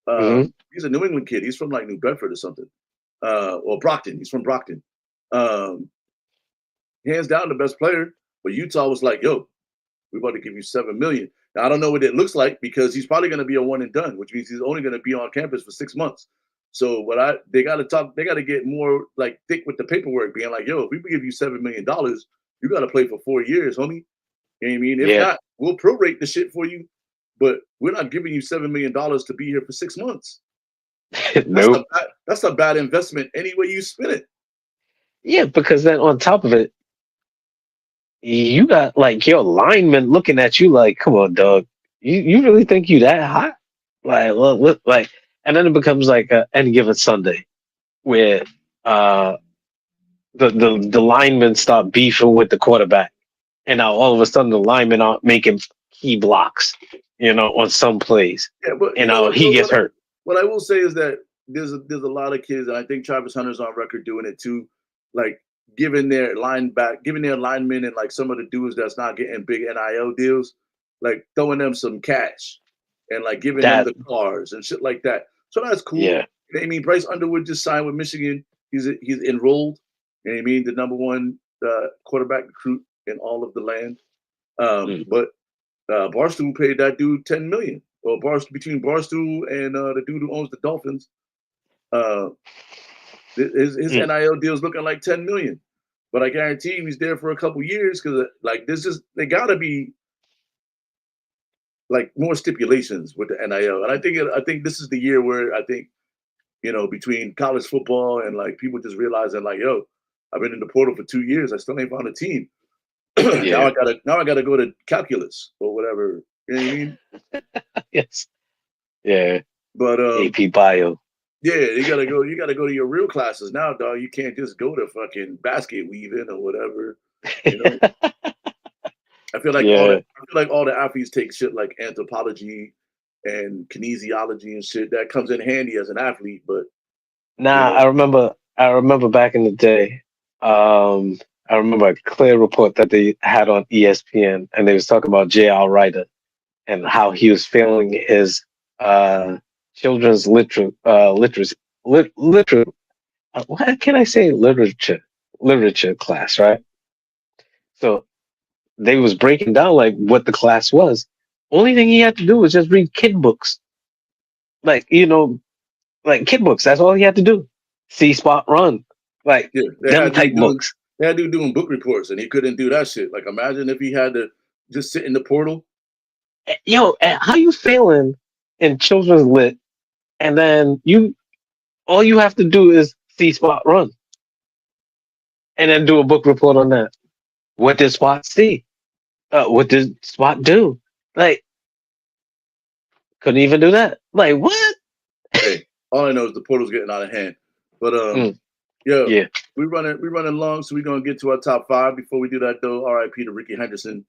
hmm,
He's a New England kid. He's from like New Bedford or something. Or Brockton. He's from Brockton. Um, Hands down the best player. But Utah was like, yo, we're about to give you 7 million. Now I don't know what it looks like because he's probably going to be a one and done, which means he's only going to be on campus for 6 months. So they got to talk, they got to get more like thick with the paperwork, being like, yo, if we give you $7 million, you got to play for 4 years, homie. You know what I mean? If
yeah,
not, we'll prorate the shit for you, but we're not giving you $7 million to be here for 6 months. That's a
nope.
that's a bad investment any way you spin it.
Yeah, because then on top of it, you got like your lineman looking at you like, come on, dog. You really think you that hot? Like, look, like, and then it becomes like any given Sunday where uh the linemen start beefing with the quarterback, and now all of a sudden the linemen aren't making key blocks, on some plays,
Yeah, but
and now he gets hurt.
what I will say is that there's a lot of kids, and I think Travis Hunter's on record doing it too, like giving their linemen and like some of the dudes that's not getting big NIL deals, like throwing them some cash and like giving them
That
the cars and shit like that. So that's cool.
yeah,
You know what I mean, Bryce Underwood just signed with Michigan. He's enrolled. You know what I mean, the number one quarterback recruit in all of the land.
mm,
But Barstool paid that dude 10 million. Well, between Barstool and the dude who owns the Dolphins, uh, his
mm,
NIL deal is looking like 10 million. But I guarantee you he's there for a couple years because like this is they gotta be like more stipulations with the NIL. And I think this is the year where I think, between college football and like people just realizing like, yo, I've been in the portal for 2 years, I still ain't found a team.
yeah,
Now I gotta go to calculus or whatever. You know what I mean?
yes, yeah.
But
AP Bio.
yeah, you gotta go to your real classes now, dog. You can't just go to fucking basket weaving or whatever. You know,
Yeah.
I feel like all the athletes take shit like anthropology and kinesiology and shit that comes in handy as an athlete. But you
Nah,
know,
I remember back in the day. Um, I remember a clear report that they had on ESPN, and they was talking about J.R. Ryder and how he was failing his uh children's literacy what can I say, literature class, right? So they was breaking down like what the class was. Only thing he had to do was just read kid books, like like kid books. That's all he had to do. See Spot Run, like
yeah,
them type books.
they had dude doing book reports, and he couldn't do that shit. Like, imagine if he had to just sit in the portal.
Yo, how you failing in children's lit? and then all you have to do is see Spot run, and then do a book report on that. What did Spot see? What did Spot do? Like, couldn't even do that. Like, what?
Hey, all I know is the portal's getting out of hand. But
Mm,
yo,
yeah.
we running long, so we're gonna get to our top five. Before we do that, though, R.I.P. to Ricky Henderson.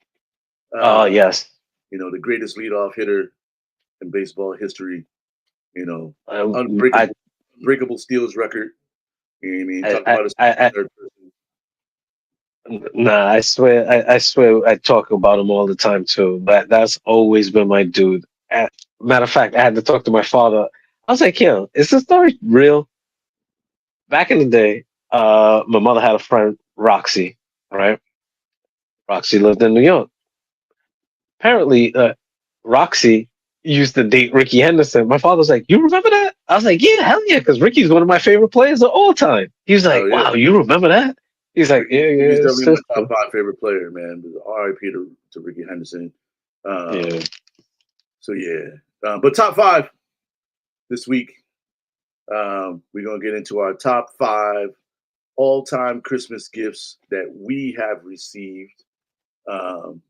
Oh
Uh,
yes.
the greatest leadoff hitter in baseball history. You know,
I,
unbreakable steals record. You know what I mean?
I,
Talk
I,
about
I,
a third person.
Nah, I swear, I talk about him all the time too. But that's always been my dude. Matter of fact, I had to talk to my father. I was like, "Yo, is this story real?" Back in the day, my mother had a friend, Roxy. Right? Roxy lived in New York. Apparently, Roxy used to date Ricky Henderson. My father was like, "You remember that?" I was like, "Yeah, hell yeah," because Ricky's one of my favorite players of all time. He was like,
Oh yeah,
"Wow, you remember that?" He's like, "Yeah,
Ricky's
yeah, it's
definitely my
just
top five favorite player, man. R.I.P. to Ricky Henderson.
yeah."
So yeah, but top five this week. We're gonna get into our top five all-time Christmas gifts that we have received um,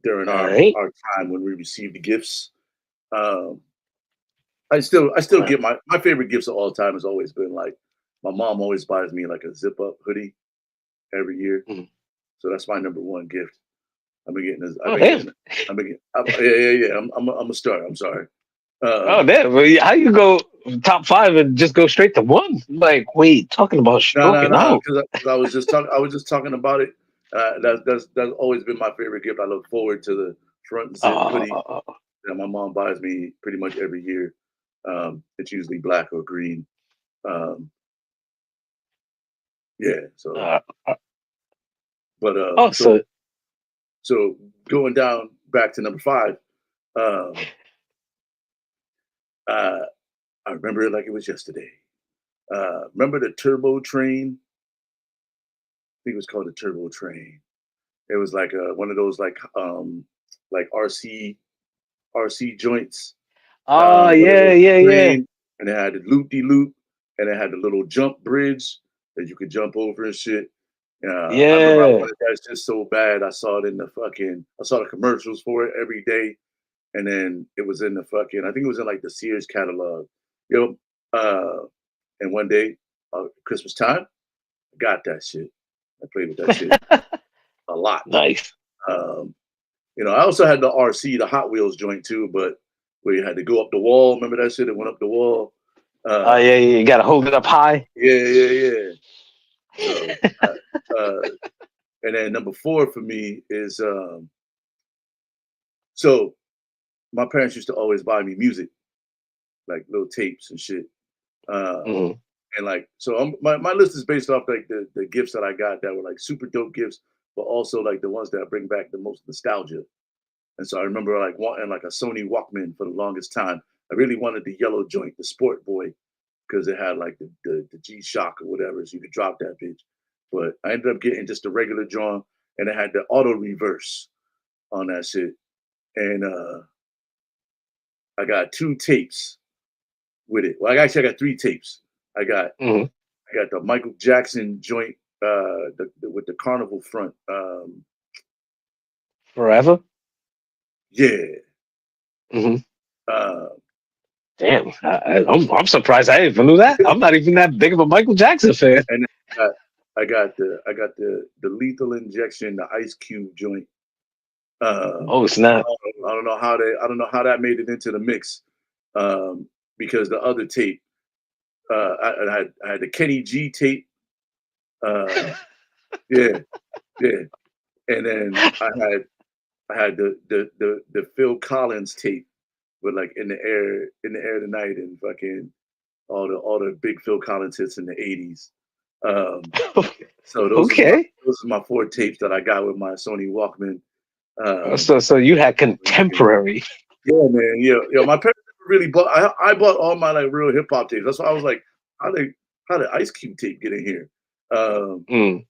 during
All
our
right.
our time when we received the gifts. Um, I still get my favorite gifts of all time has always been like my mom always buys me like a zip up hoodie every year,
Mhm.
so that's my number one gift. I've been getting this. I've
Oh
been
damn!
getting. Yeah. I'm a star. I'm sorry.
Oh
Um,
damn! Well, how you go top five and just go straight to one? Like, wait, talking about
no,
stroking
no,
out.
because I was just talking. I was just talking about it. That's always been my favorite gift. I look forward to the front zip hoodie
Uh,
that my mom buys me pretty much every year. It's usually black or green. Um, yeah. So,
uh,
but so
also,
so going down back to number five. Um, uh, I remember it like it was yesterday. Remember the turbo train? I think it was called the turbo train. It was like one of those like RC joints.
oh
But it
yeah,
was
yeah,
a
yeah,
train, and it had the loop de loop, and it had the little jump bridge that you could jump over and shit. I remember I
yeah,
wanted that shit so bad. I saw the commercials for it every day, and then it was in the fucking. I think it was in like the Sears catalog. Yo, uh, and one day, Christmas time, I got that shit. I played with that shit a lot.
nice.
Um, I also had the RC, the Hot Wheels joint too, but where you had to go up the wall. Remember that shit? It went up the wall.
Oh
Uh,
yeah, yeah, you gotta hold it up high.
yeah. So, and then number four for me is so my parents used to always buy me music, like little tapes and shit. Um,
Hmm.
and like, so my list is based off like the gifts that I got that were like super dope gifts, but also like the ones that bring back the most nostalgia. And so I remember like wanting like a Sony Walkman for the longest time. I really wanted the yellow joint, the Sport Boy, because it had like the G Shock or whatever, so you could drop that bitch. But I ended up getting just a regular drum, and it had the auto reverse on that shit. And I got two tapes with it. Well, actually, I got three tapes. I got
Hmm.
I got the Michael Jackson joint, with the carnival front.
Forever.
Yeah.
Hmm.
Uh,
Damn, I'm surprised I even knew that. I'm not even that big of a Michael Jackson fan.
and I got the Lethal Injection, the Ice Cube joint.
Oh snap!
I don't know how that made it into the mix, because the other tape, I had the Kenny G tape. Uh, yeah, yeah, and then I had the Phil Collins tape with like in the air tonight and fucking all the big Phil Collins hits in the '80s. Um, so
Okay.
those are my four tapes that I got with my Sony Walkman. Um,
So you had contemporary.
Yeah, man. Yeah. My parents never really bought. I bought all my like real hip hop tapes. That's why I was like, how did Ice Cube tape get in here? Um,
Mm.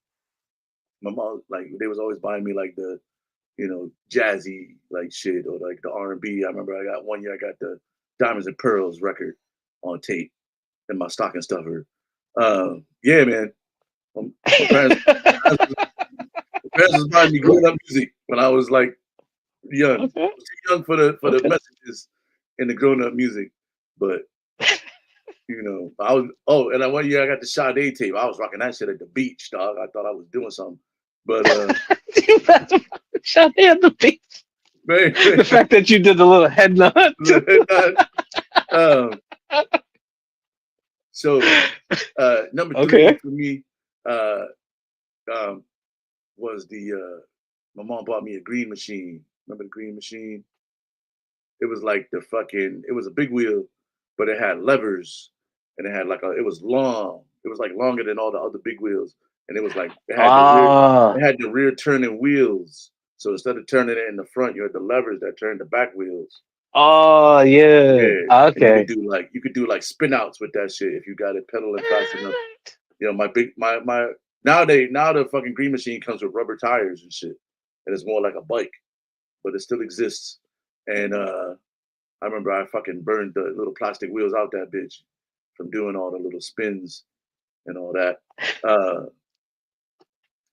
my mom like they was always buying me like the jazzy like shit or like the R&B. I remember I got one year I got Diamonds and Pearls record on tape in my stocking stuffer. Yeah, man. My parents was buying me grown up music when I was like young. I
Okay.
was too young for the
Okay.
messages in the grown up music, but I was. Oh, and one year I got the Sade tape. I was rocking that shit at the beach, dog. I thought I was doing something, but
You had to shot at the beat.
man,
The fact that you did the little head nod.
um, so number three
Okay.
for me uh, um, was the my mom bought me a green machine. Remember the green machine? It was like it was a big wheel, but it had levers and it had it was long. It was like longer than all the other big wheels. And it was like
Ah.
it had the rear turning wheels. So instead of turning it in the front, you had the levers that turned the back wheels.
Oh yeah.
Yeah. And
Okay.
you could do like spin outs with that shit if you got it pedaling fast enough. My big my now the fucking green machine comes with rubber tires and shit. And it's more like a bike, but it still exists. And I remember I fucking burned the little plastic wheels out that bitch from doing all the little spins and all that. Uh,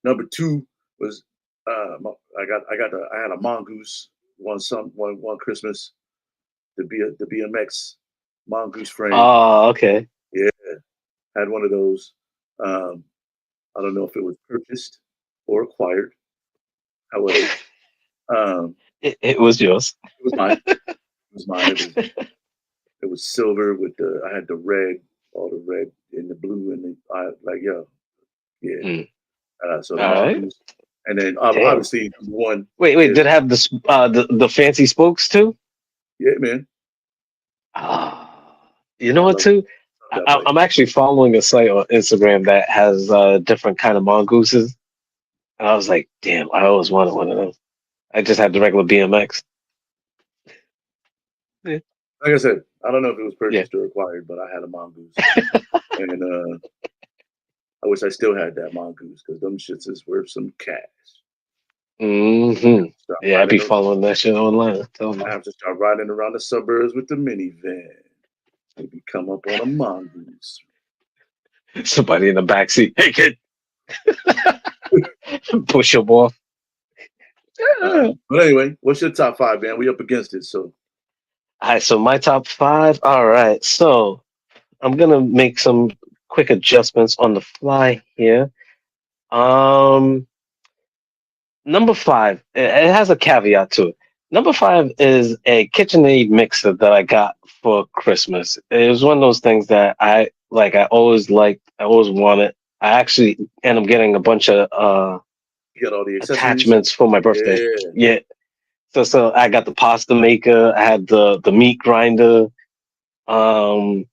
Number two was I had a mongoose one Christmas, the BMX mongoose frame.
Oh, okay.
Yeah, had one of those. Um, I don't know if it was purchased or acquired. However, um,
It was yours.
it was mine. It was mine. It was silver with I had the red, all the red and the blue and the I like yeah.
Mm.
So the
All right.
mongoose, and then
Damn.
obviously number one
Wait.
is
Did it have the fancy spokes too?
yeah, man.
Ah. You know
I
what
love
too?
that bike.
I'm actually following a site on Instagram that has different kind of mongooses, and I was like, damn, I always wanted one of those. I just had the regular BMX. Yeah.
Like I said, I don't know if it was
Yeah.
purchased or acquired, but I had a mongoose, and I wish I still had that mongoose because them shits is worth some cash.
Hmm.
Start
Yeah, I be
riding.
following that shit online. Tell me.
I have to start riding around the suburbs with the minivan. Maybe come up on a mongoose.
Somebody in the backseat. Hey kid, push him off. Yeah.
But anyway, what's your top five, man? We up against it, so
All right, so my top five. All right, so I'm gonna make some quick adjustments on the fly here. Um, Number five, it has a caveat to it. Number five is a KitchenAid mixer that I got for Christmas. It was one of those things that I like. I always liked. I always wanted. I actually end up getting a bunch of
you got all the accessories.
attachments for my birthday.
Yeah,
Yeah. So I got the pasta maker. I had the meat grinder. Um,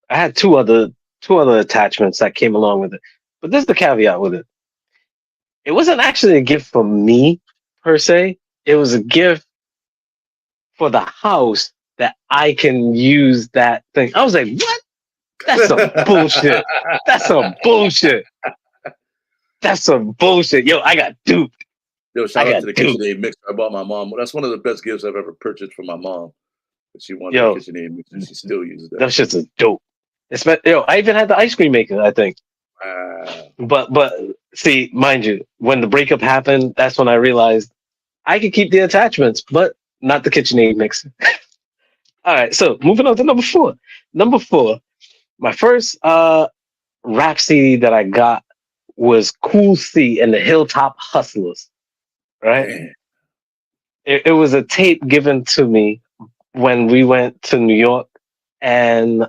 I had two other attachments that came along with it. But this is the caveat with it. It wasn't actually a gift for me per se. It was a gift for the house that I can use that thing. I was like, what? That's some bullshit. That's some bullshit. That's some bullshit. Yo, I got duped.
Yo,
I
shout out to
got
the
duped.
KitchenAid mixer. I bought my mom. That's one of the best gifts I've ever purchased for my mom. But she wanted a
Yo,
KitchenAid mixer. She still uses that
that
shit.
shit's a dope. Yo, I even had the ice cream maker, I think.
Wow.
But see, mind you, when the breakup happened, that's when I realized I could keep the attachments, but not the KitchenAid mixer. All right, so moving on to number four. Number four, my first rap CD that I got was Cool C and the Hilltop Hustlers. Right?
Man.
It was a tape given to me when we went to New York and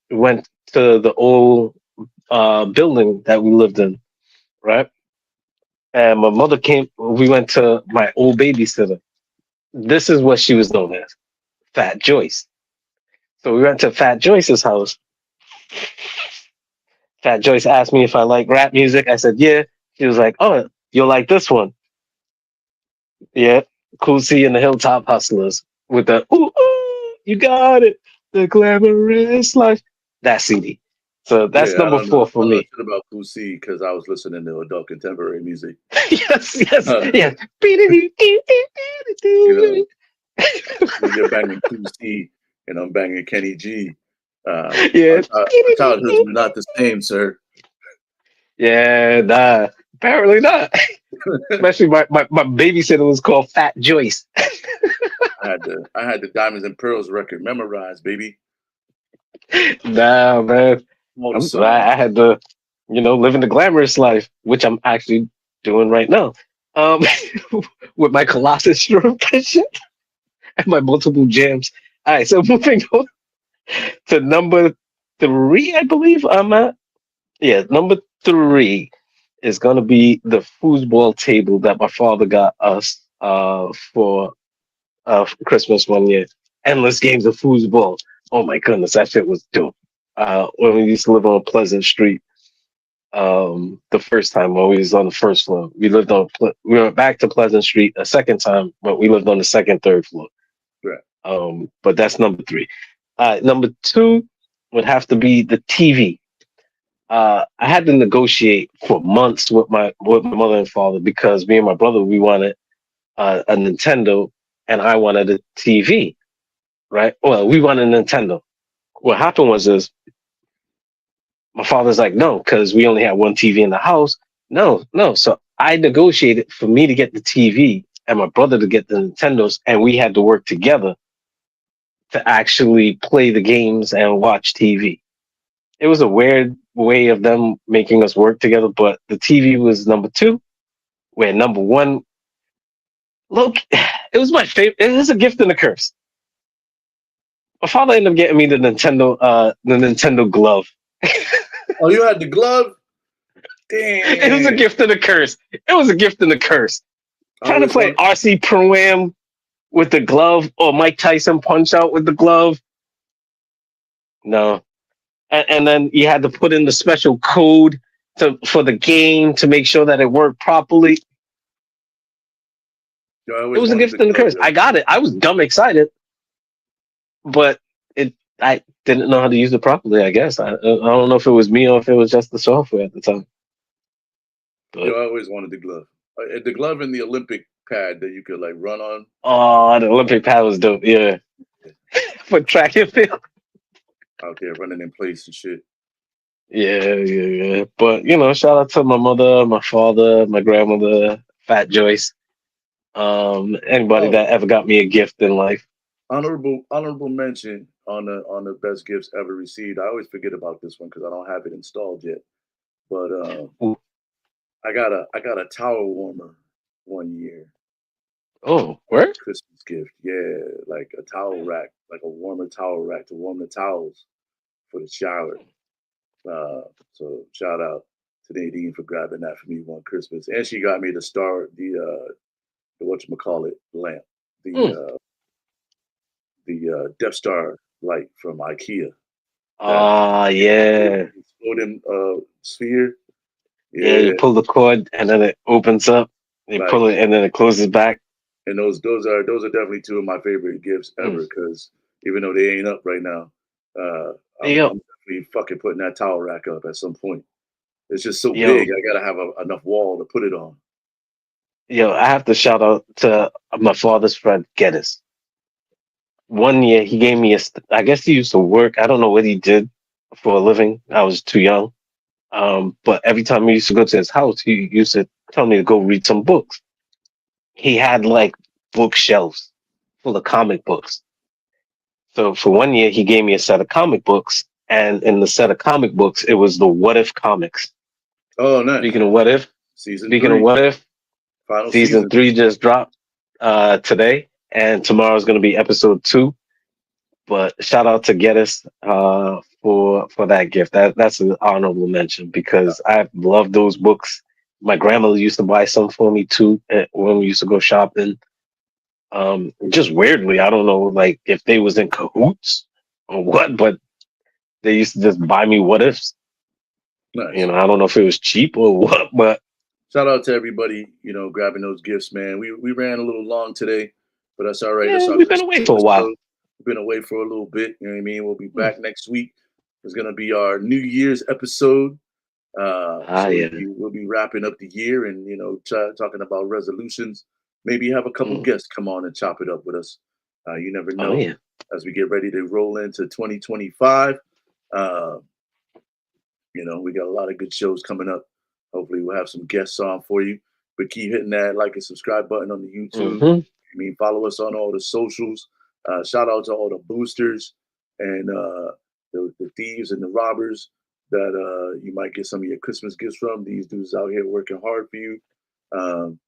went to the old building that we lived in. Right? And my mother came. We went to my old babysitter. This is what she was known as, Fat Joyce. So we went to Fat Joyce's house. Fat Joyce asked me if I like rap music. I said, yeah. She was like, oh, you'll like this one. Yeah. Cool C and the Hilltop Hustlers with the, ooh, ooh, you got it. The glamorous life. That CD. So that's
Yeah, I
number
don't know.
four for
I don't know
me.
shit about Cool C because I was listening to adult contemporary music.
Yes, yes,
Uh,
yes.
you know, You're banging Cool C, and I'm banging Kenny G.
Yeah.
Our childhoods were not the same, sir.
Yeah, nah. Apparently not. Especially my babysitter was called Fat Joyce.
I had the Diamonds and Pearls record memorized, baby.
Nah, man.
All the
I
songs.
had to, living the glamorous life, which I'm actually doing right now. Um, with my Colossus shrimp and shit and my multiple jams. All right, so moving on to number three, I believe I'm at. Yeah, number three is gonna be the foosball table that my father got us for Christmas one year. Endless games of foosball. Oh my goodness, that shit was dope. When we used to live on Pleasant Street, the first time when we was on the first floor, we went back to Pleasant Street a second time, but we lived on the second, third floor.
Right.
But that's number three. Number two would have to be the TV. I had to negotiate for months with my mother and father because me and my brother we wanted a Nintendo and I wanted a TV. Right? Well, we wanted a Nintendo. What happened was is my father's like, no, because we only had one TV in the house. No, no. So I negotiated for me to get the TV and my brother to get the Nintendos, and we had to work together to actually play the games and watch TV. It was a weird way of them making us work together, but the TV was number two, where number one, look, it was my favorite. It was a gift and a curse. My father ended up getting me the Nintendo glove.
Oh, you had the glove?
It was a
Damn.
gift and a curse. It was a gift and a curse.
I
Trying to
always
play
want.
RC Pro Am with the glove or Mike Tyson Punch Out with the glove. No. And then you had to put in the special code for the game to make sure that it worked properly.
I
It
always
was a
wanted
gift
the
and a
glove,
curse. I
yo.
got it. I was dumb excited, but I didn't know how to use it properly. I guess I don't know if it was me or if it was just the software at the time.
Yo,
But
I always wanted the glove. The glove and the Olympic pad that you could like run on.
oh, the Olympic pad was dope. Yeah, for track and field.
Out there running in place and shit.
Yeah, yeah, yeah. But shout out to my mother, my father, my grandmother, Fat Joyce. Anybody
Oh,
that ever got me a gift in life.
honorable mention on the best gifts ever received. I always forget about this one because I don't have it installed yet. But
Ooh.
I got a towel warmer one year
Oh, where?
Christmas gift. Yeah, like a towel rack, like a warmer towel rack to warm the towels for the shower. So shout out to Nadine for grabbing that for me one Christmas, and she got me the whatchamacallit lamp, the
Hmm.
uh, Death Star light from IKEA. That
Ah, yeah.
exploding sphere.
Yeah, you
Yeah,
pull the cord and then it opens up. You
like
pull it and then it closes back.
and those are definitely two of my favorite gifts
Hmm.
ever. Because even though they ain't up right now, uh,
Hey, yo,
I'm definitely fucking putting that towel rack up at some point. It's just so big.
yo,
I gotta have enough wall to put it on.
yo, I have to shout out to my father's friend, Geddes. One year he gave me I guess he used to work. I don't know what he did for a living. I was too young. But every time we used to go to his house, he used to tell me to go read some books. He had like bookshelves full of comic books. So for one year, he gave me a set of comic books, and in the set of comic books, it was the What If comics.
Oh, nice.
Speaking of What If,
Season
speaking of
three,
What If,
final
season
season.
three just dropped today, and tomorrow's going to be episode two. But shout out to Geddes for that gift. That's an honorable mention because I love those books. My grandmother used to buy some for me too when we used to go shopping. Just weirdly, I don't know, like if they was in cahoots or what, but they used to just buy me what ifs.
Nice.
I don't know if it was cheap or what, but
Shout out to everybody, grabbing those gifts, man. We ran a little long today, but that's all right. That's
yeah,
our
we've been away
Christmas
for a while.
episode. We've been away for a little bit. You know what I mean? We'll be
Hmm.
back next week. It's gonna be our New Year's episode.
Ah,
So
yeah.
we'll be wrapping up the year and talking about resolutions. Maybe have a couple
Mm.
guests come on and chop it up with us. You never
Oh
know
yeah.
as we get ready to roll into 2025. Uh, we got a lot of good shows coming up. Hopefully, we'll have some guests on for you. But keep hitting that like and subscribe button on the YouTube.
Hmm.
Follow us on all the socials. Shout out to all the boosters and the thieves and the robbers that you might get some of your Christmas gifts from. These dudes out here working hard for you. Um,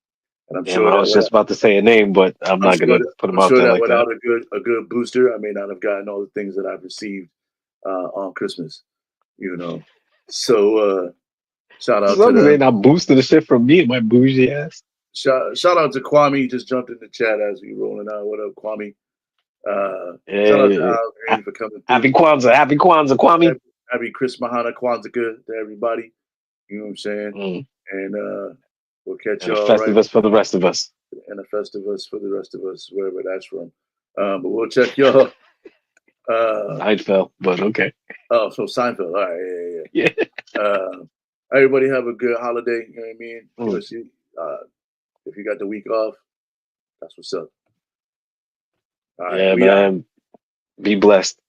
and I'm
Damn,
sure
I
that
was just about to say a name, but I'm
I'm
not
sure
gonna
that
put them
I'm
out
sure
there
that
like that.
without a good booster, I may not have gotten all the things that I've received on Christmas. You know, so shout
As
out to
long as they're
them.
not boosting the shit from me and my bougie ass.
Shout out to Kwame. He just jumped in the chat as we rolling out. What up, Kwame? Shout out to
Yeah.
Al Green for coming through.
Happy Kwanzaa. Happy Kwanzaa, Kwame.
Happy Chris Mahana Kwanzaa to everybody. You know what I'm saying?
Mm.
And we'll catch
And a
y'all right
Festivus for the rest of us.
and a Festivus for the rest of us, wherever that's from. But we'll check y'all.
Seinfeld, but okay.
Oh, so Seinfeld. All right,
Yeah.
everybody have a good holiday. You know what I mean?
Mm.
If you got the week off, that's what's up. All right,
Yeah,
we out.
man. Be blessed.